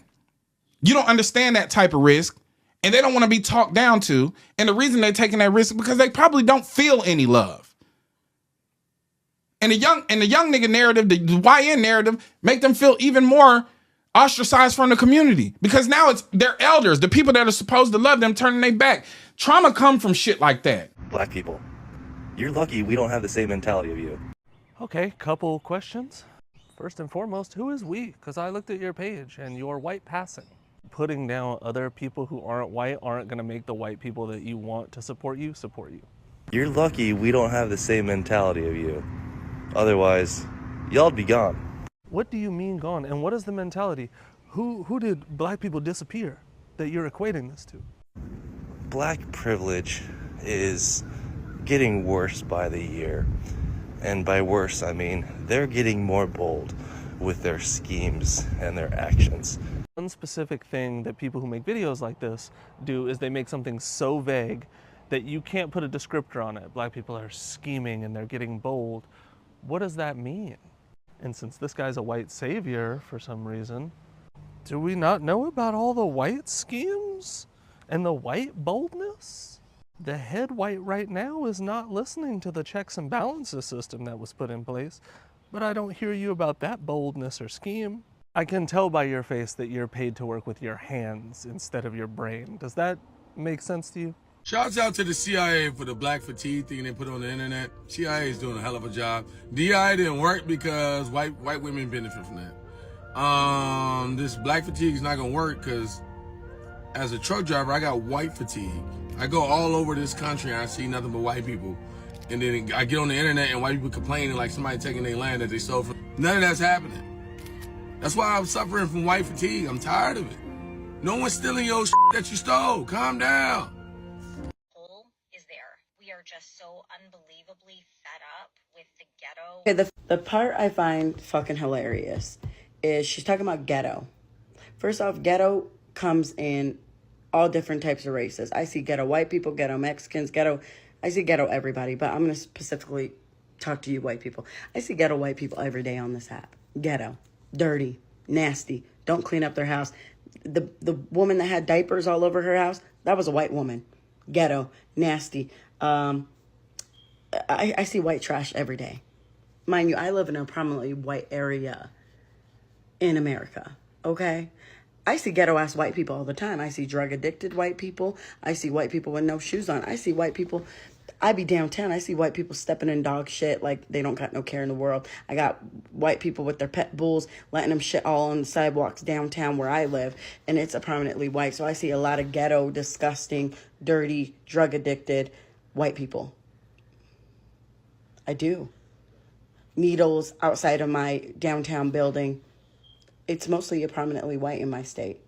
You don't understand that type of risk, and they don't want to be talked down to. And the reason they're taking that risk is because they probably don't feel any love. And the young nigga narrative, the YN narrative, make them feel even more ostracized from the community, because now it's their elders, the people that are supposed to love them, turning their back. Trauma come from shit like that. Black people, you're lucky we don't have the same mentality of you. Okay, couple questions. First and foremost, who is we? Because I looked at your page and you're white passing. Putting down other people who aren't white aren't going to make the white people that you want to support you support you. You're lucky we don't have the same mentality of you. Otherwise, y'all'd be gone. What do you mean gone? And what is the mentality? Who did black people disappear that you're equating this to? Black privilege is getting worse by the year. And by worse, I mean they're getting more bold with their schemes and their actions. One specific thing that people who make videos like this do is they make something so vague that you can't put a descriptor on it. Black people are scheming and they're getting bold. What does that mean? And since this guy's a white savior for some reason, do we not know about all the white schemes and the white boldness? The head white right now is not listening to the checks and balances system that was put in place, but I don't hear you about that boldness or scheme. I can tell by your face that you're paid to work with your hands instead of your brain. Does that make sense to you? Shouts out to the CIA for the black fatigue thing they put on the internet. CIA is doing a hell of a job. DI didn't work because white women benefit from that. This black fatigue is not gonna work because as a truck driver, I got white fatigue. I go all over this country and I see nothing but white people. And then I get on the internet and white people complaining like somebody taking their land that they stole from. None of that's happening. That's why I'm suffering from white fatigue. I'm tired of it. No one's stealing your shit that you stole. Calm down. Is there. We are just so unbelievably fed up with the ghetto. Okay, the part I find fucking hilarious is she's talking about ghetto. First off, ghetto comes in all different types of races. I see ghetto white people, ghetto Mexicans, I see ghetto everybody, but I'm going to specifically talk to you white people. I see ghetto white people every day on this app. Ghetto, dirty, nasty, don't clean up their house. The woman that had diapers all over her house, that was a white woman. Ghetto, nasty. I see white trash every day. Mind you, I live in a prominently white area in America, okay? I see ghetto-ass white people all the time. I see drug-addicted white people. I see white people with no shoes on. I see white people, I be downtown. I see white people stepping in dog shit like they don't got no care in the world. I got white people with their pet bulls, letting them shit all on the sidewalks downtown where I live, and it's a prominently white. So I see a lot of ghetto, disgusting, dirty, drug-addicted white people. I do. Needles outside of my downtown building. It's mostly a prominently white in my state.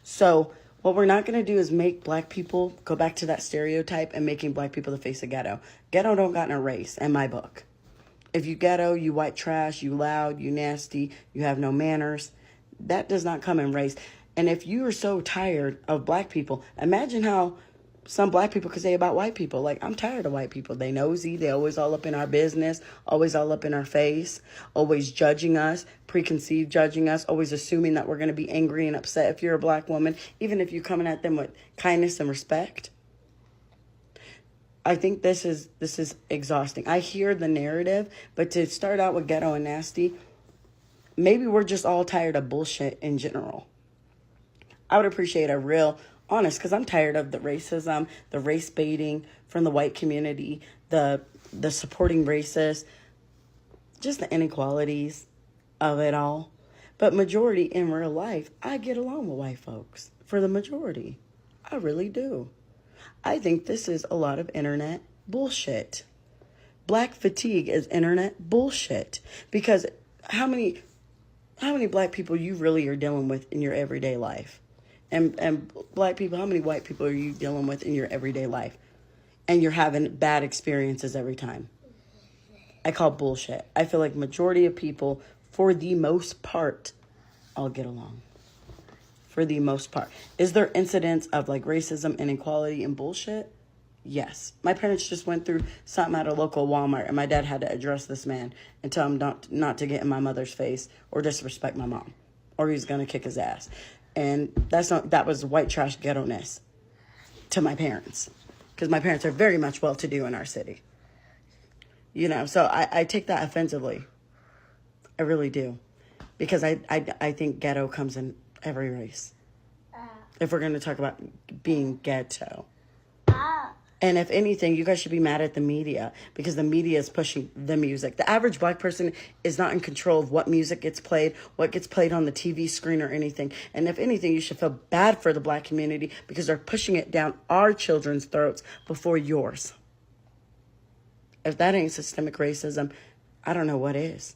So what we're not going to do is make black people go back to that stereotype and making black people the face of ghetto. Ghetto don't got no race in my book. If you ghetto, you white trash, you loud, you nasty, you have no manners. That does not come in race. And if you are so tired of black people, imagine how some black people could say about white people. Like, I'm tired of white people. They nosy. They always all up in our business, always all up in our face, always judging us, preconceived judging us, always assuming that we're going to be angry and upset if you're a black woman, even if you're coming at them with kindness and respect. I think this is exhausting. I hear the narrative, but to start out with ghetto and nasty, maybe we're just all tired of bullshit in general. I would appreciate a real honest, because I'm tired of the racism, the race baiting from the white community, the supporting racists, just the inequalities of it all. But majority in real life, I get along with white folks for the majority. I really do. I think this is a lot of internet bullshit. Black fatigue is internet bullshit. Because how many black people you really are dealing with in your everyday life? And black people, how many white people are you dealing with in your everyday life? And you're having bad experiences every time. I call bullshit. I feel like majority of people, for the most part, all get along. For the most part. Is there incidents of like racism, inequality, and bullshit? Yes. My parents just went through something at a local Walmart, and my dad had to address this man and tell him not to get in my mother's face or disrespect my mom, or he's going to kick his ass. And that was white trash ghetto-ness to my parents. Because my parents are very much well-to-do in our city. You know, so I take that offensively. I really do. Because I think ghetto comes in every race. if we're going to talk about being ghetto. And if anything, you guys should be mad at the media because the media is pushing the music. The average black person is not in control of what music gets played, what gets played on the TV screen or anything. And if anything, you should feel bad for the black community because they're pushing it down our children's throats before yours. If that ain't systemic racism, I don't know what is.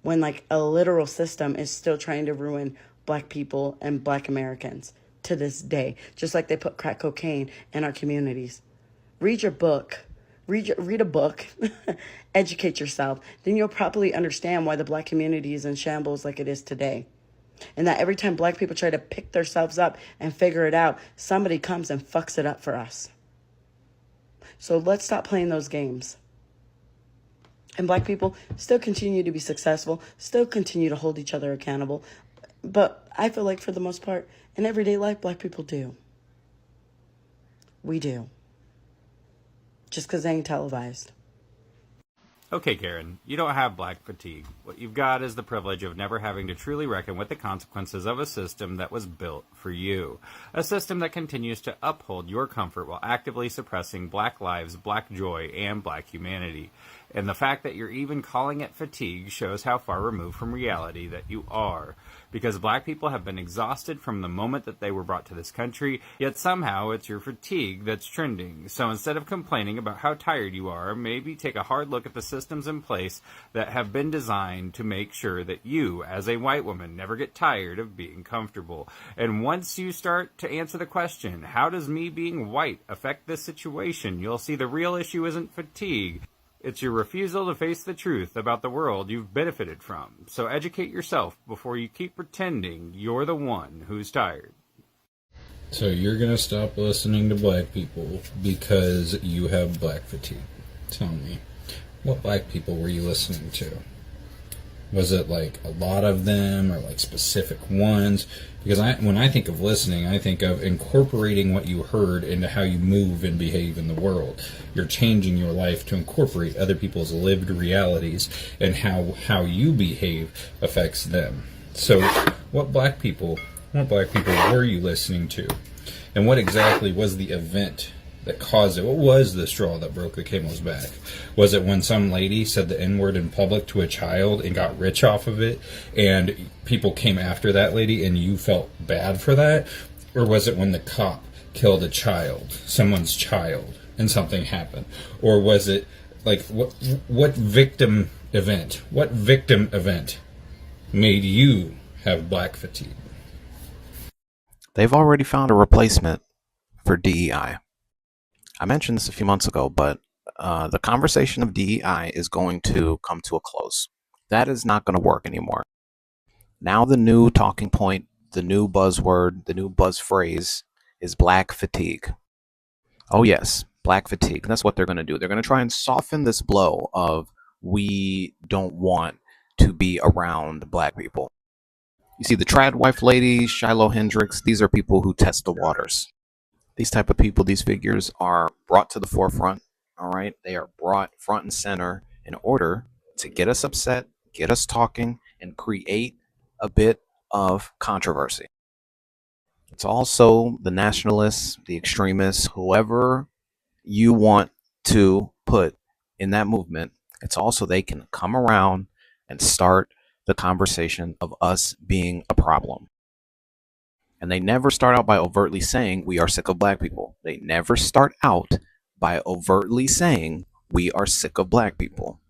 When like a literal system is still trying to ruin black people and black Americans to this day, just like they put crack cocaine in our communities. Read your book. Read a book. Educate yourself. Then you'll probably understand why the black community is in shambles like it is today. And that every time black people try to pick themselves up and figure it out, somebody comes and fucks it up for us. So let's stop playing those games. And black people still continue to be successful, still continue to hold each other accountable. But I feel like for the most part, in everyday life, black people do. We do. Just because they ain't televised. Okay, Karen, you don't have black fatigue. What you've got is the privilege of never having to truly reckon with the consequences of a system that was built for you. A system that continues to uphold your comfort while actively suppressing black lives, black joy, and black humanity. And the fact that you're even calling it fatigue shows how far removed from reality that you are. Because black people have been exhausted from the moment that they were brought to this country, yet somehow it's your fatigue that's trending. So instead of complaining about how tired you are, maybe take a hard look at the systems in place that have been designed to make sure that you, as a white woman, never get tired of being comfortable. And once you start to answer the question, how does me being white affect this situation, you'll see the real issue isn't fatigue. It's your refusal to face the truth about the world you've benefited from. So educate yourself before you keep pretending you're the one who's tired. So you're going to stop listening to black people because you have black fatigue. Tell me, what black people were you listening to? Was it like a lot of them or like specific ones? Because when I think of listening, I think of incorporating what you heard into how you move and behave in the world. You're changing your life to incorporate other people's lived realities and how you behave affects them. So what black people were you listening to? And what exactly was the event that caused it? What was the straw that broke the camel's back? Was it when some lady said the N-word in public to a child and got rich off of it, and people came after that lady and you felt bad for that? Or was it when the cop killed a child, someone's child, and something happened? Or was it like what victim event made you have black fatigue? They've already found a replacement for DEI. I mentioned this a few months ago, but the conversation of DEI is going to come to a close. That is not going to work anymore. Now the new talking point, the new buzzword, the new buzz phrase is black fatigue. Oh yes, black fatigue. That's what they're going to do. They're going to try and soften this blow of we don't want to be around black people. You see, the trad wife lady, Shiloh Hendrix, these are people who test the waters. These type of people, these figures are brought to the forefront, all right? They are brought front and center in order to get us upset, get us talking, and create a bit of controversy. It's also the nationalists, the extremists, whoever you want to put in that movement. It's also they can come around and start the conversation of us being a problem. And they never start out by overtly saying we are sick of black people. They never start out by overtly saying we are sick of black people.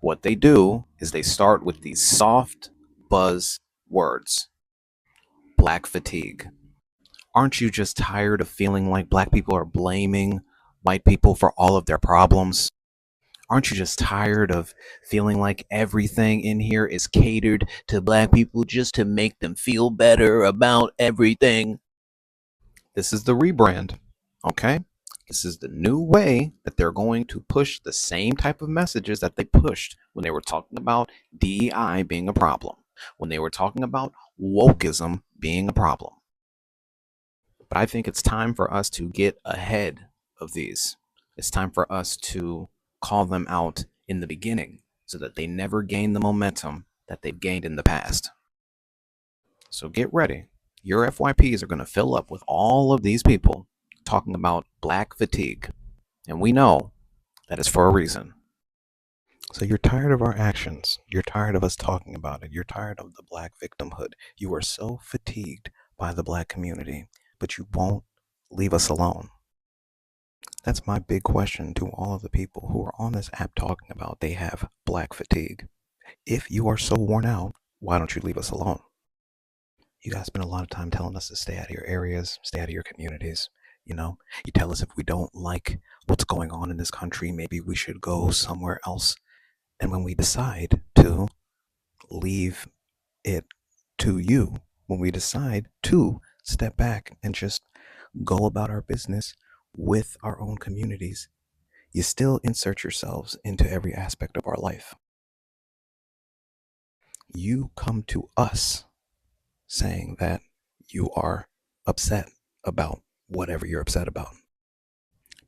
What they do is they start with these soft buzz words. Black fatigue. Aren't you just tired of feeling like black people are blaming white people for all of their problems? Aren't you just tired of feeling like everything in here is catered to black people just to make them feel better about everything? This is the rebrand, okay? This is the new way that they're going to push the same type of messages that they pushed when they were talking about DEI being a problem, when they were talking about wokeism being a problem. But I think it's time for us to get ahead of these. It's time for us to call them out in the beginning so that they never gain the momentum that they've gained in the past. So get ready. Your FYPs are going to fill up with all of these people talking about black fatigue. And we know that is for a reason. So you're tired of our actions. You're tired of us talking about it. You're tired of the black victimhood. You are so fatigued by the black community, but you won't leave us alone. That's my big question to all of the people who are on this app talking about they have black fatigue. If you are so worn out, why don't you leave us alone? You guys spend a lot of time telling us to stay out of your areas, stay out of your communities. You know, you tell us if we don't like what's going on in this country, maybe we should go somewhere else. And when we decide to leave it to you, when we decide to step back and just go about our business with our own communities, you still insert yourselves into every aspect of our life. You come to us saying that you are upset about whatever you're upset about.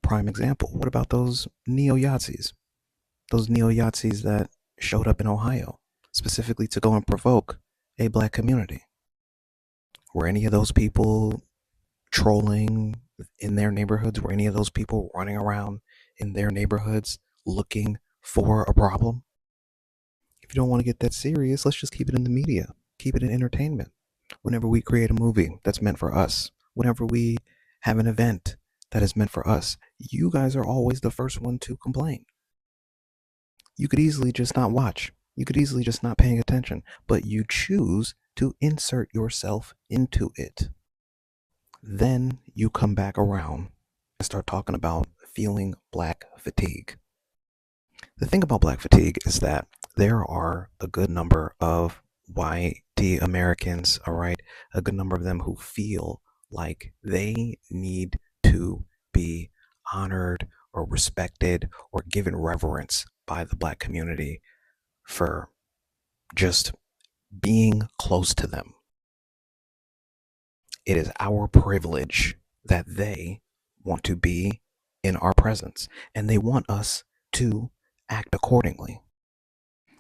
Prime example, what about those neo-Yazis? Those neo-Yazis that showed up in Ohio, specifically to go and provoke a black community. Were any of those people trolling in their neighborhoods? Were any of those people running around in their neighborhoods looking for a problem? If you don't want to get that serious, let's just keep it in the media. Keep it in entertainment. Whenever we create a movie that's meant for us, whenever we have an event that is meant for us, you guys are always the first one to complain. You could easily just not watch. You could easily just not paying attention, but you choose to insert yourself into it. Then you come back around and start talking about feeling black fatigue. The thing about black fatigue is that there are a good number of white Americans, all right, a good number of them who feel like they need to be honored or respected or given reverence by the black community for just being close to them. It is our privilege that they want to be in our presence, and they want us to act accordingly.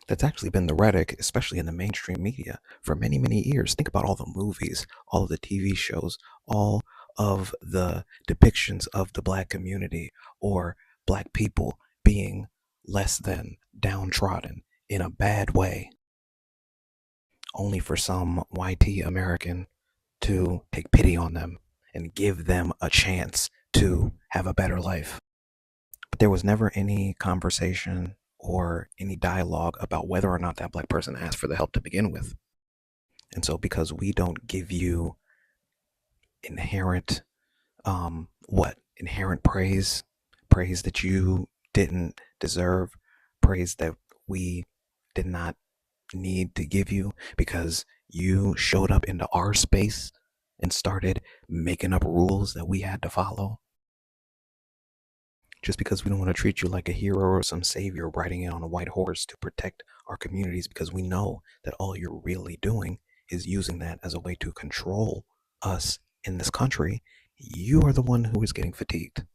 That's actually been the rhetoric, especially in the mainstream media, for many, many years. Think about all the movies, all of the TV shows, all of the depictions of the black community or black people being less than, downtrodden in a bad way, only for some white American to take pity on them and give them a chance to have a better life. But there was never any conversation or any dialogue about whether or not that black person asked for the help to begin with. And so because we don't give you inherent praise that you didn't deserve, praise that we did not need to give you because you showed up into our space and started making up rules that we had to follow. Just because we don't want to treat you like a hero or some savior riding in on a white horse to protect our communities, because we know that all you're really doing is using that as a way to control us in this country, you are the one who is getting fatigued.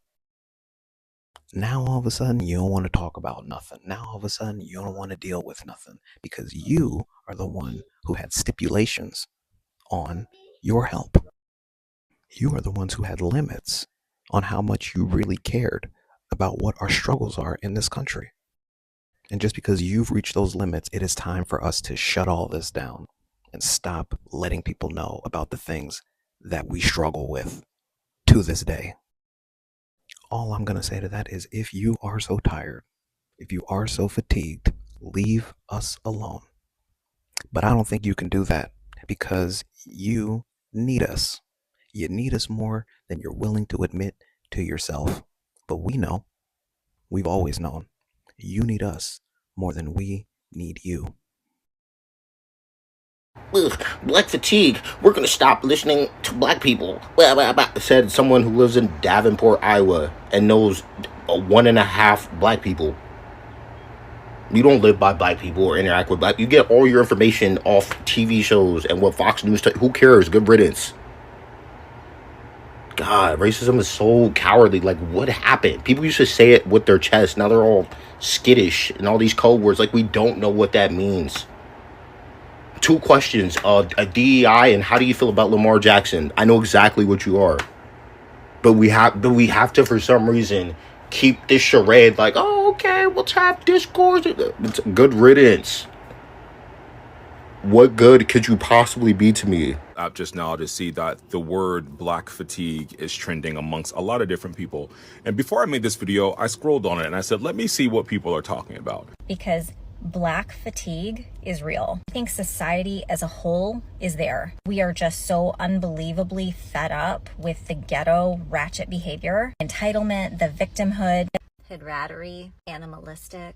Now all of a sudden you don't want to talk about nothing. Now all of a sudden you don't want to deal with nothing because you are the one who had stipulations on your help. You are the ones who had limits on how much you really cared about what our struggles are in this country. And just because you've reached those limits, it is time for us to shut all this down and stop letting people know about the things that we struggle with to this day. All I'm going to say to that is, if you are so tired, if you are so fatigued, leave us alone. But I don't think you can do that because you need us. You need us more than you're willing to admit to yourself. But we know, we've always known, you need us more than we need you. Ugh, black fatigue. We're gonna stop listening to black people. Said someone who lives in Davenport, Iowa, and knows 1.5 black people. You don't live by black people or interact with black. You get all your information off TV shows and what Fox News. Who cares? Good riddance. God, racism is so cowardly. Like, what happened? People used to say it with their chest. Now they're all skittish and all these code words. Like, we don't know what that means. 2 questions. A DEI, and how do you feel about Lamar Jackson? I know exactly what you are. But we have to, for some reason, keep this charade like, oh, okay, let's have discourse. It's good riddance. What good could you possibly be to me? Up just now to see that the word black fatigue is trending amongst a lot of different people. And before I made this video, I scrolled on it and I said, let me see what people are talking about. Because black fatigue is real. I think society as a whole is there. We are just so unbelievably fed up with the ghetto ratchet behavior, entitlement, the victimhood, hoodrattery, animalistic.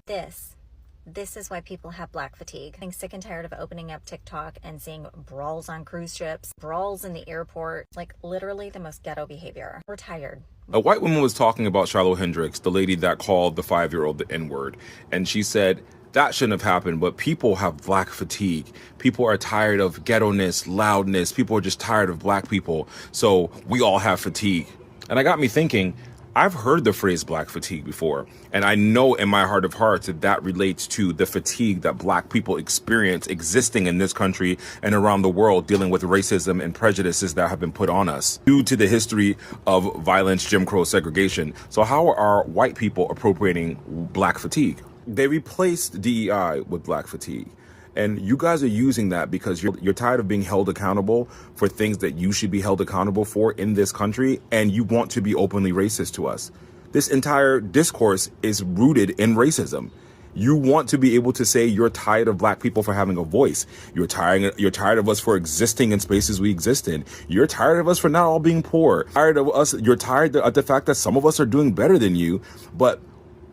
This is why people have black fatigue. I'm sick and tired of opening up TikTok and seeing brawls on cruise ships, brawls in the airport, like literally the most ghetto behavior. We're tired. A white woman was talking about Shiloh Hendrix, the lady that called the 5-year-old the N-word. And she said, that shouldn't have happened, but people have black fatigue. People are tired of ghetto-ness, loudness. People are just tired of black people. So we all have fatigue. And it got me thinking, I've heard the phrase black fatigue before, and I know in my heart of hearts that that relates to the fatigue that black people experience existing in this country and around the world, dealing with racism and prejudices that have been put on us due to the history of violence, Jim Crow, segregation. So how are white people appropriating black fatigue? They replaced DEI with black fatigue. And you guys are using that because you're tired of being held accountable for things that you should be held accountable for in this country, and you want to be openly racist to us. This entire discourse is rooted in racism. You want to be able to say you're tired of black people for having a voice. You're tired of us for existing in spaces we exist in. You're tired of us for not all being poor. You're tired of the fact that some of us are doing better than you, but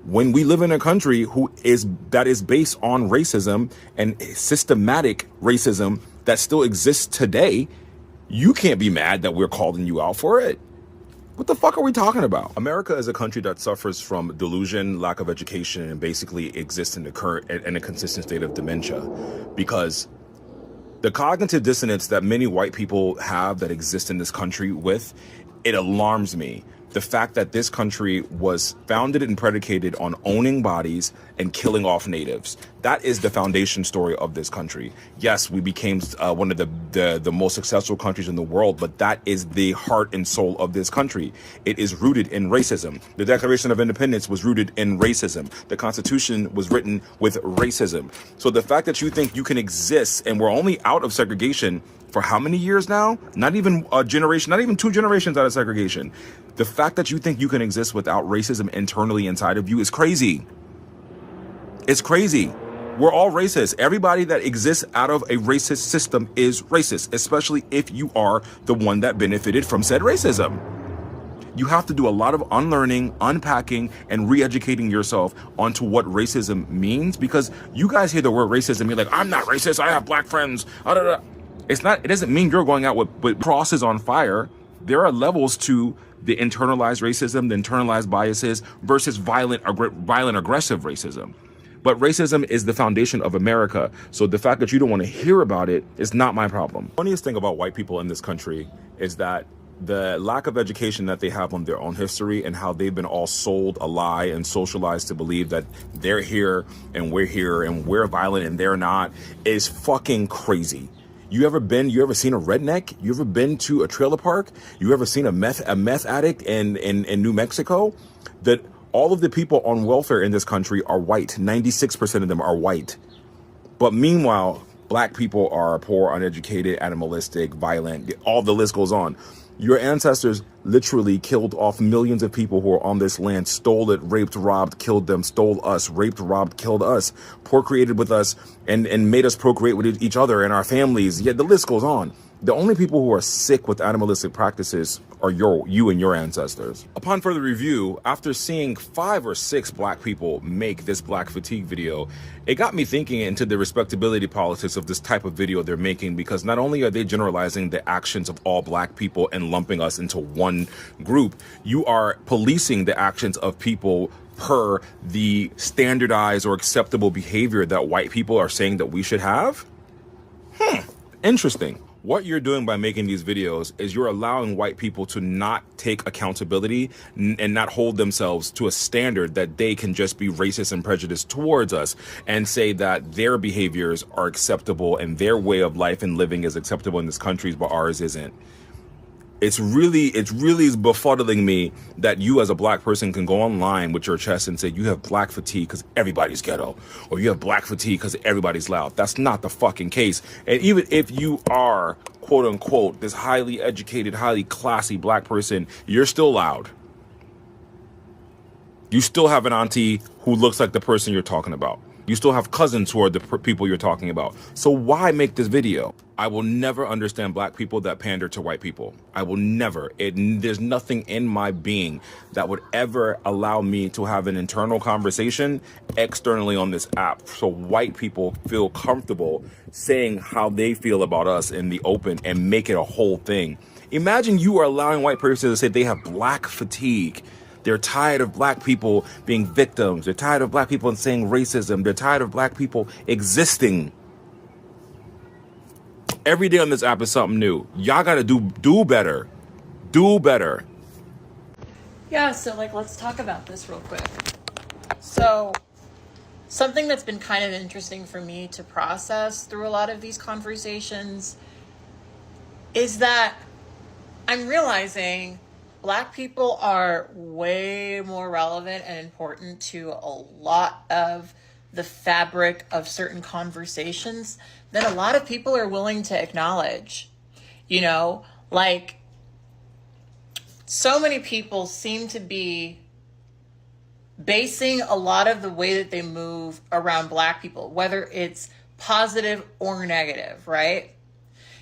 when we live in a country that is based on racism and systematic racism that still exists today, you can't be mad that we're calling you out for it. What the fuck are we talking about? America is a country that suffers from delusion, lack of education, and basically exists in a consistent state of dementia, because the cognitive dissonance that many white people have that exist in this country it alarms me. The fact that this country was founded and predicated on owning bodies and killing off natives. That is the foundation story of this country. Yes, we became one of the most successful countries in the world, but that is the heart and soul of this country. It is rooted in racism. The Declaration of Independence was rooted in racism. The Constitution was written with racism. So the fact that you think you can exist, and we're only out of segregation for how many years now? Not even a generation, not even 2 generations out of segregation. The fact that you think you can exist without racism internally inside of you is crazy. It's crazy. We're all racist. Everybody that exists out of a racist system is racist, especially if you are the one that benefited from said racism. You have to do a lot of unlearning, unpacking, and re-educating yourself onto what racism means, because you guys hear the word racism, you're like, I'm not racist, I have black friends. It doesn't mean you're going out with crosses on fire. There are levels to the internalized racism, the internalized biases versus violent, aggressive racism. But racism is the foundation of America. So the fact that you don't want to hear about it is not my problem. The funniest thing about white people in this country is that the lack of education that they have on their own history and how they've been all sold a lie and socialized to believe that they're here and we're violent and they're not is fucking crazy. You ever seen a redneck? You ever been to a trailer park? You ever seen a meth addict in New Mexico? That all of the people on welfare in this country are white. 96% of them are white. But meanwhile, black people are poor, uneducated, animalistic, violent. All the list goes on. Your ancestors literally killed off millions of people who are on this land, stole it, raped, robbed, killed them, stole us, raped, robbed, killed us, procreated with us, and made us procreate with each other and our families. Yet the list goes on. The only people who are sick with animalistic practices are you and your ancestors. Upon further review, after seeing 5 or 6 black people make this black fatigue video, it got me thinking into the respectability politics of this type of video they're making, because not only are they generalizing the actions of all black people and lumping us into one group, you are policing the actions of people per the standardized or acceptable behavior that white people are saying that we should have. Interesting. What you're doing by making these videos is you're allowing white people to not take accountability and not hold themselves to a standard that they can just be racist and prejudiced towards us and say that their behaviors are acceptable and their way of life and living is acceptable in this country, but ours isn't. It's really befuddling me that you as a black person can go online with your chest and say you have black fatigue because everybody's ghetto, or you have black fatigue because everybody's loud. That's not the fucking case. And even if you are, quote unquote, this highly educated, highly classy black person, you're still loud. You still have an auntie who looks like the person you're talking about. You still have cousins who are the people you're talking about. So why make this video? I will never understand black people that pander to white people. I will never. There's nothing in my being that would ever allow me to have an internal conversation externally on this app so white people feel comfortable saying how they feel about us in the open and make it a whole thing. Imagine you are allowing white person to say they have black fatigue. They're tired of black people being victims. They're tired of black people saying racism. They're tired of black people existing. Every day on this app is something new. Y'all gotta do better. Do better. Yeah, so let's talk about this real quick. So something that's been kind of interesting for me to process through a lot of these conversations is that I'm realizing Black people are way more relevant and important to a lot of the fabric of certain conversations than a lot of people are willing to acknowledge. You know, so many people seem to be basing a lot of the way that they move around Black people, whether it's positive or negative, right?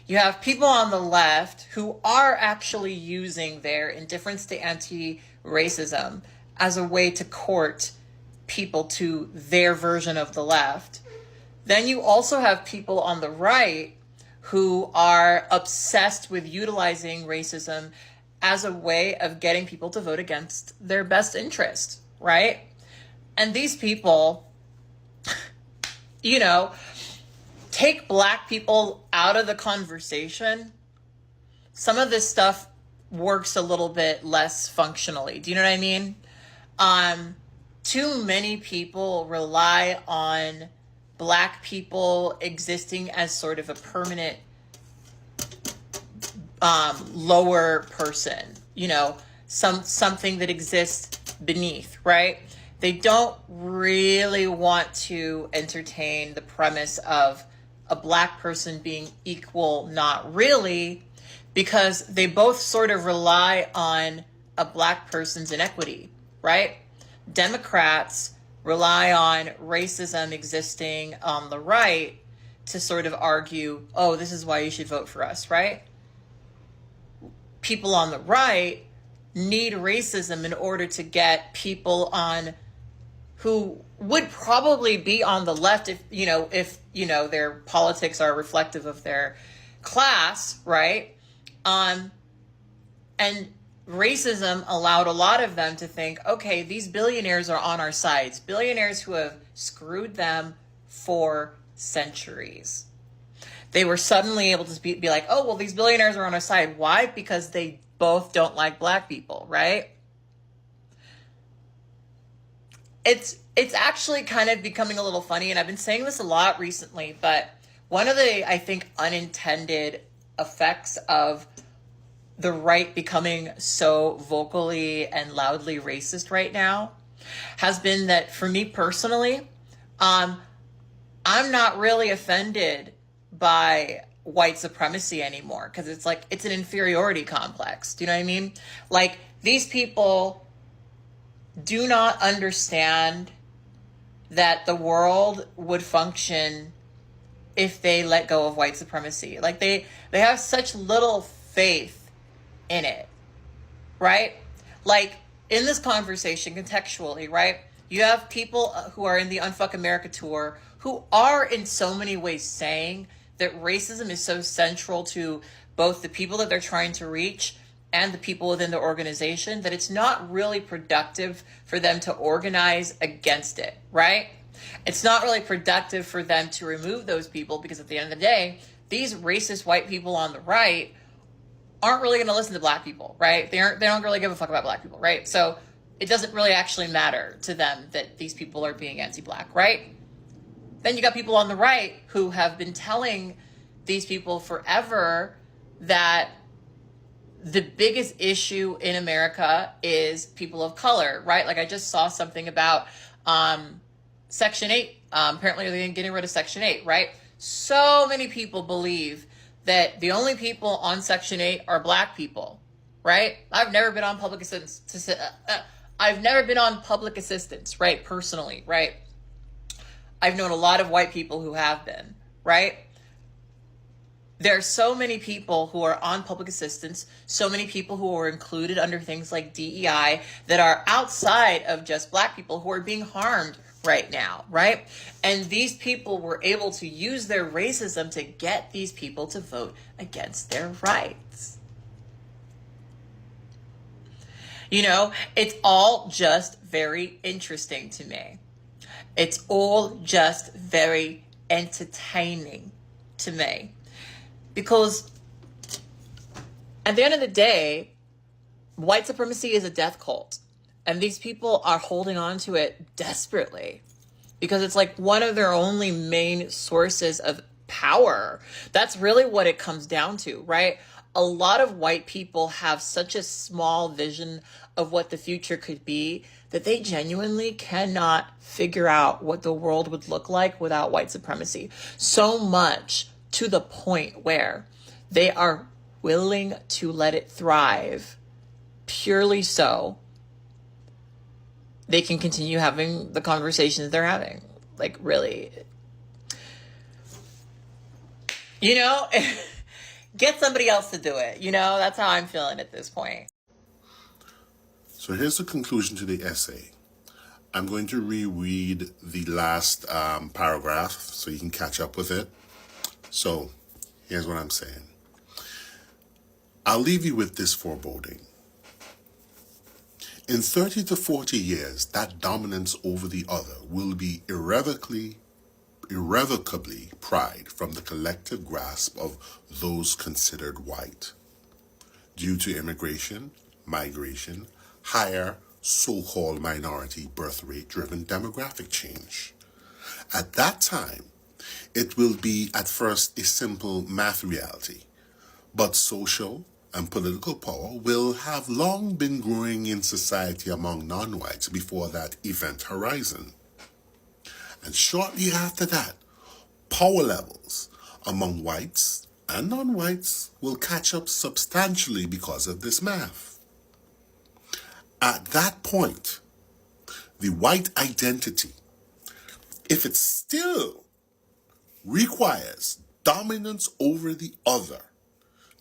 You have people on the left who are actually using their indifference to anti-racism as a way to court people to their version of the left. Then you also have people on the right who are obsessed with utilizing racism as a way of getting people to vote against their best interest, right? And these people, you know, take Black people out of the conversation, some of this stuff works a little bit less functionally. Do you know what I mean? Too many people rely on Black people existing as sort of a permanent lower person, you know, something that exists beneath, right? They don't really want to entertain the premise of a Black person being equal, not really, because they both sort of rely on a Black person's inequity, right? Democrats rely on racism existing on the right to sort of argue, oh, this is why you should vote for us, right? People on the right need racism in order to get people on who would probably be on the left if their politics are reflective of their class, right? And racism allowed a lot of them to think, okay, these billionaires are on our sides, billionaires who have screwed them for centuries. They were suddenly able to be like, oh, well, these billionaires are on our side. Why? Because they both don't like Black people, right? It's actually kind of becoming a little funny, and I've been saying this a lot recently, but one of the, I think, unintended effects of the right becoming so vocally and loudly racist right now has been that for me personally, I'm not really offended by white supremacy anymore, because it's an inferiority complex. Do you know what I mean? Like, these people do not understand that the world would function if they let go of white supremacy. Like, they have such little faith in it, right? Like, in this conversation, contextually, right, you have people who are in the Unfuck America tour who are in so many ways saying that racism is so central to both the people that they're trying to reach and the people within the organization that it's not really productive for them to organize against it, right? It's not really productive for them to remove those people because at the end of the day, these racist white people on the right aren't really going to listen to black people, right? They don't really give a fuck about black people, right? So it doesn't really actually matter to them that these people are being anti-black, right? Then you got people on the right who have been telling these people forever that the biggest issue in America is people of color, right? Like I just saw something about Section 8. Apparently they're getting rid of Section 8, right? So many people believe that the only people on Section 8 are black people, right? I've never been on public assistance. I've never been on public assistance, right? Personally, right? I've known a lot of white people who have been, right? There are so many people who are on public assistance, so many people who are included under things like DEI that are outside of just black people who are being harmed right now, right? And these people were able to use their racism to get these people to vote against their rights. You know, it's all just very interesting to me. It's all just very entertaining to me. Because at the end of the day, white supremacy is a death cult. And these people are holding on to it desperately because it's like one of their only main sources of power. That's really what it comes down to, right? A lot of white people have such a small vision of what the future could be that they genuinely cannot figure out what the world would look like without white supremacy. So much to the point where they are willing to let it thrive purely so they can continue having the conversations they're having. Like, really. You know, get somebody else to do it. You know, that's how I'm feeling at this point. So here's the conclusion to the essay. I'm going to reread the last paragraph so you can catch up with it. So here's what I'm saying. I'll leave you with this foreboding. In 30 to 40 years, that dominance over the other will be irrevocably pried from the collective grasp of those considered white. Due to immigration, migration, higher so-called minority birth rate-driven demographic change. At that time, it will be at first a simple math reality, but social and political power will have long been growing in society among non-whites before that event horizon. And shortly after that, power levels among whites and non-whites will catch up substantially because of this math. At that point, the white identity, if it still requires dominance over the other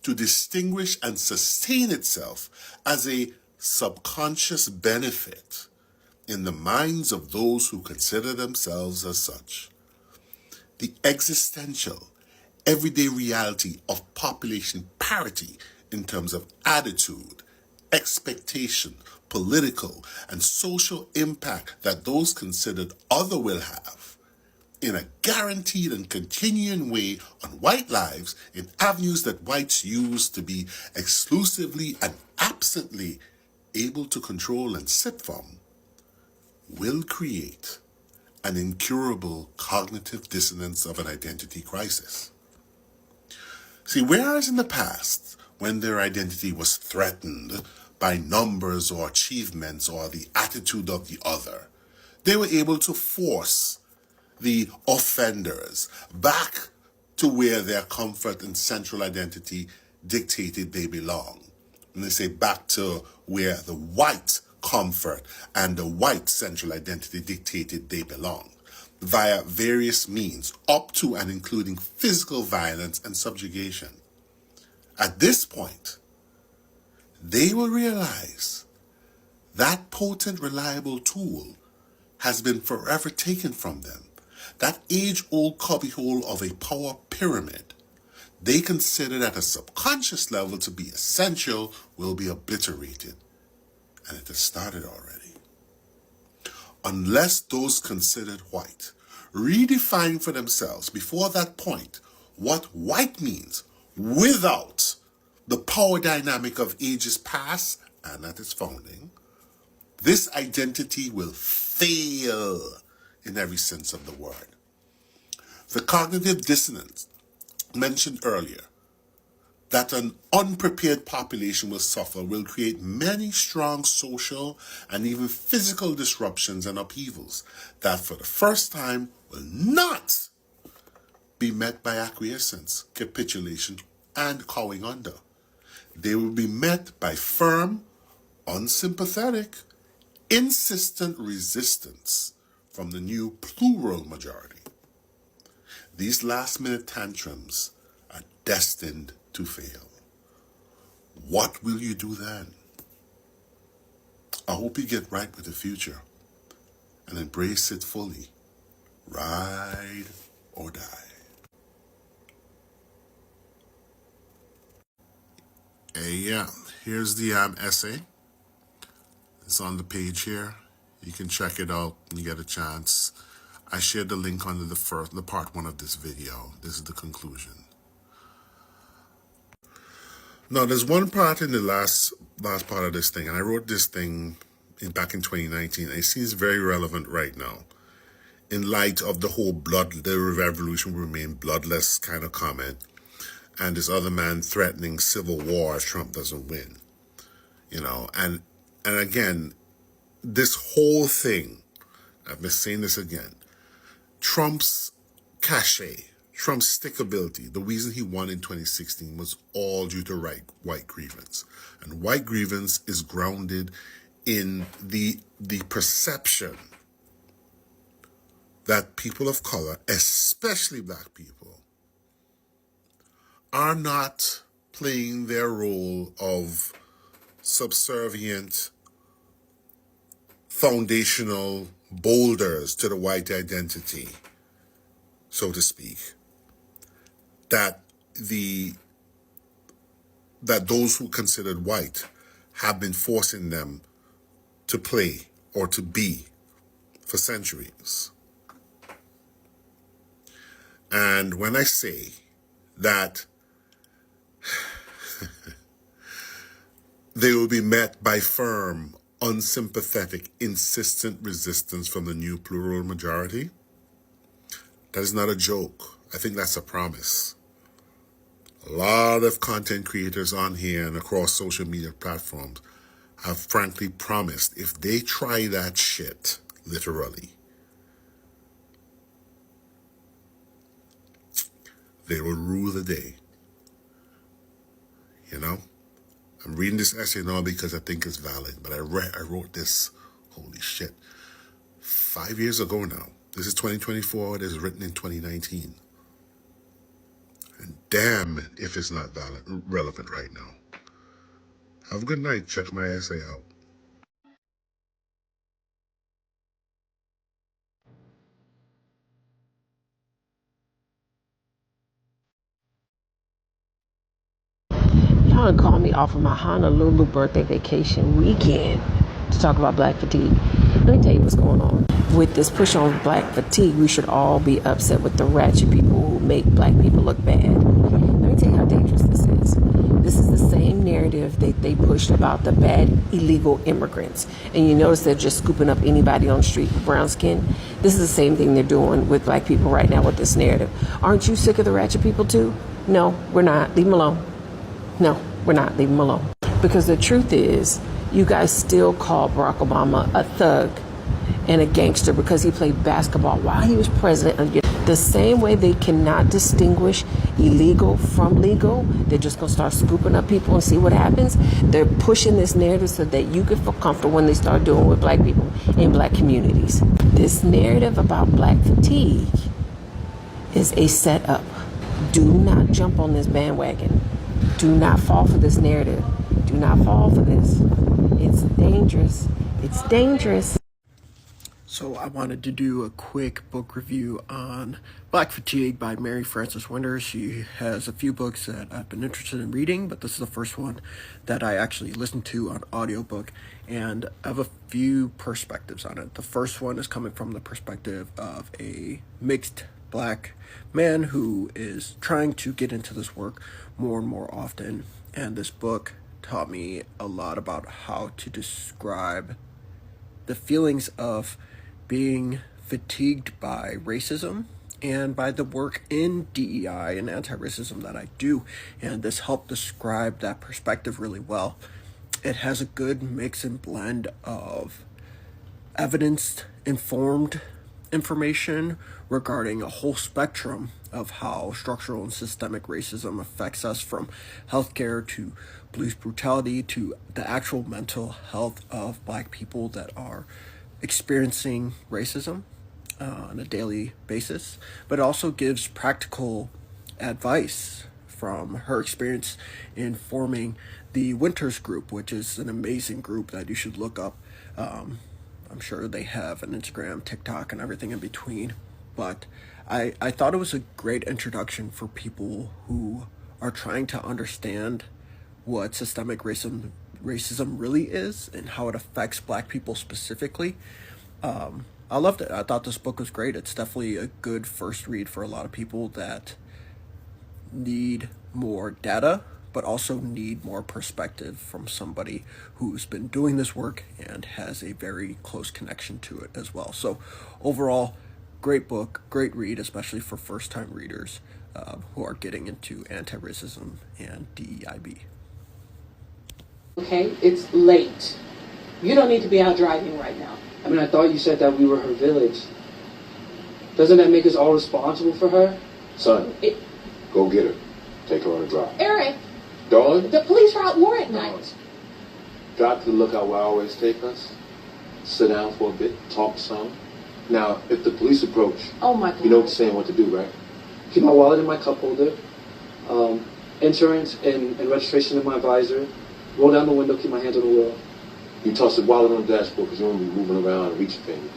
to distinguish and sustain itself as a subconscious benefit in the minds of those who consider themselves as such, the existential, everyday reality of population parity in terms of attitude, expectation, political, and social impact that those considered other will have in a guaranteed and continuing way on white lives in avenues that whites use to be exclusively and absently able to control and sip from, will create an incurable cognitive dissonance of an identity crisis. See, whereas in the past, when their identity was threatened by numbers or achievements or the attitude of the other, they were able to force the offenders back to where their comfort and central identity dictated they belong. And they say back to where the white comfort and the white central identity dictated they belong, via various means, up to and including physical violence and subjugation. At this point, they will realize that potent, reliable tool has been forever taken from them. That age-old cubbyhole of a power pyramid they considered at a subconscious level to be essential will be obliterated. And it has started already. Unless those considered white redefine for themselves before that point what white means without the power dynamic of ages past and at its founding, this identity will fail in every sense of the word. The cognitive dissonance mentioned earlier, that an unprepared population will suffer, will create many strong social and even physical disruptions and upheavals that for the first time will not be met by acquiescence, capitulation, and cowing under. They will be met by firm, unsympathetic, insistent resistance from the new plural majority. These last-minute tantrums are destined to fail. What will you do then? I hope you get right with the future and embrace it fully. Ride or die. Yeah, here's the essay. It's on the page here. You can check it out when you get a chance. I shared the link under the part 1 of this video. This is the conclusion. Now, there's one part in the last part of this thing, and I wrote this thing back in 2019, and it seems very relevant right now in light of the whole the revolution will remain bloodless kind of comment, and this other man threatening civil war if Trump doesn't win. You know, and again, this whole thing, I've been saying this again, Trump's cachet, Trump's stickability, the reason he won in 2016 was all due to white grievance. And white grievance is grounded in the perception that people of color, especially black people, are not playing their role of subservient, foundational boulders to the white identity, so to speak. That those who considered white have been forcing them to play or to be for centuries. And when I say that they will be met by firm, unsympathetic, insistent resistance from the new plural majority, that is not a joke. I think that's a promise. A lot of content creators on here and across social media platforms have frankly promised if they try that shit, literally, they will rule the day. You know? I'm reading this essay now because I think it's valid, but I wrote this, holy shit, 5 years ago now. This is 2024, it is written in 2019. And damn if it's not relevant right now. Have a good night. Check my essay out. Y'all called me off of my Honolulu birthday vacation weekend to talk about black fatigue. Let me tell you what's going on. With this push on black fatigue, we should all be upset with the ratchet people who make black people look bad. Let me tell you how dangerous this is. This is the same narrative that they pushed about the bad illegal immigrants. And you notice they're just scooping up anybody on the street with brown skin. This is the same thing they're doing with black people right now with this narrative. Aren't you sick of the ratchet people too? No, we're not. Leave them alone. No, we're not. Leave them alone. Because the truth is, you guys still call Barack Obama a thug and a gangster because he played basketball while he was president. The same way they cannot distinguish illegal from legal, they're just going to start scooping up people and see what happens. They're pushing this narrative so that you can feel comfortable when they start doing with black people in black communities. This narrative about black fatigue is a setup. Do not jump on this bandwagon. Do not fall for this narrative. Do not fall for this. It's dangerous. It's dangerous. So I wanted to do a quick book review on Black Fatigue by Mary Frances Winters. She has a few books that I've been interested in reading, but this is the first one that I actually listened to on audiobook, and I have a few perspectives on it. The first one is coming from the perspective of a mixed black man who is trying to get into this work more and more often, and this book taught me a lot about how to describe the feelings of being fatigued by racism and by the work in DEI and anti-racism that I do, and this helped describe that perspective really well. It has a good mix and blend of evidence-informed information regarding a whole spectrum of how structural and systemic racism affects us, from healthcare to police brutality to the actual mental health of black people that are experiencing racism on a daily basis, but also gives practical advice from her experience in forming the Winters group, which is an amazing group that you should look up. I'm sure they have an Instagram, TikTok, and everything in between. But I thought it was a great introduction for people who are trying to understand what systemic racism really is and how it affects black people specifically. I loved it. I thought this book was great. It's definitely a good first read for a lot of people that need more data, but also need more perspective from somebody who's been doing this work and has a very close connection to it as well. So overall, great book, great read, especially for first-time readers who are getting into anti-racism and DEIB. Okay, it's late. You don't need to be out driving right now. I mean, I thought you said that we were her village. Doesn't that make us all responsible for her? Son, go get her. Take her on a drive. Eric, Dawn, the police are out more at night. drive to the lookout where I always take us. Sit down for a bit, talk some. Now, if the police approach, Oh my God. you know what they're saying, what to do, right? Keep my wallet in my cup holder. Insurance and registration in my visor. Roll down the window, keep my hands on the wheel. You toss the wallet on the dashboard because you don't want to be moving around and reaching things.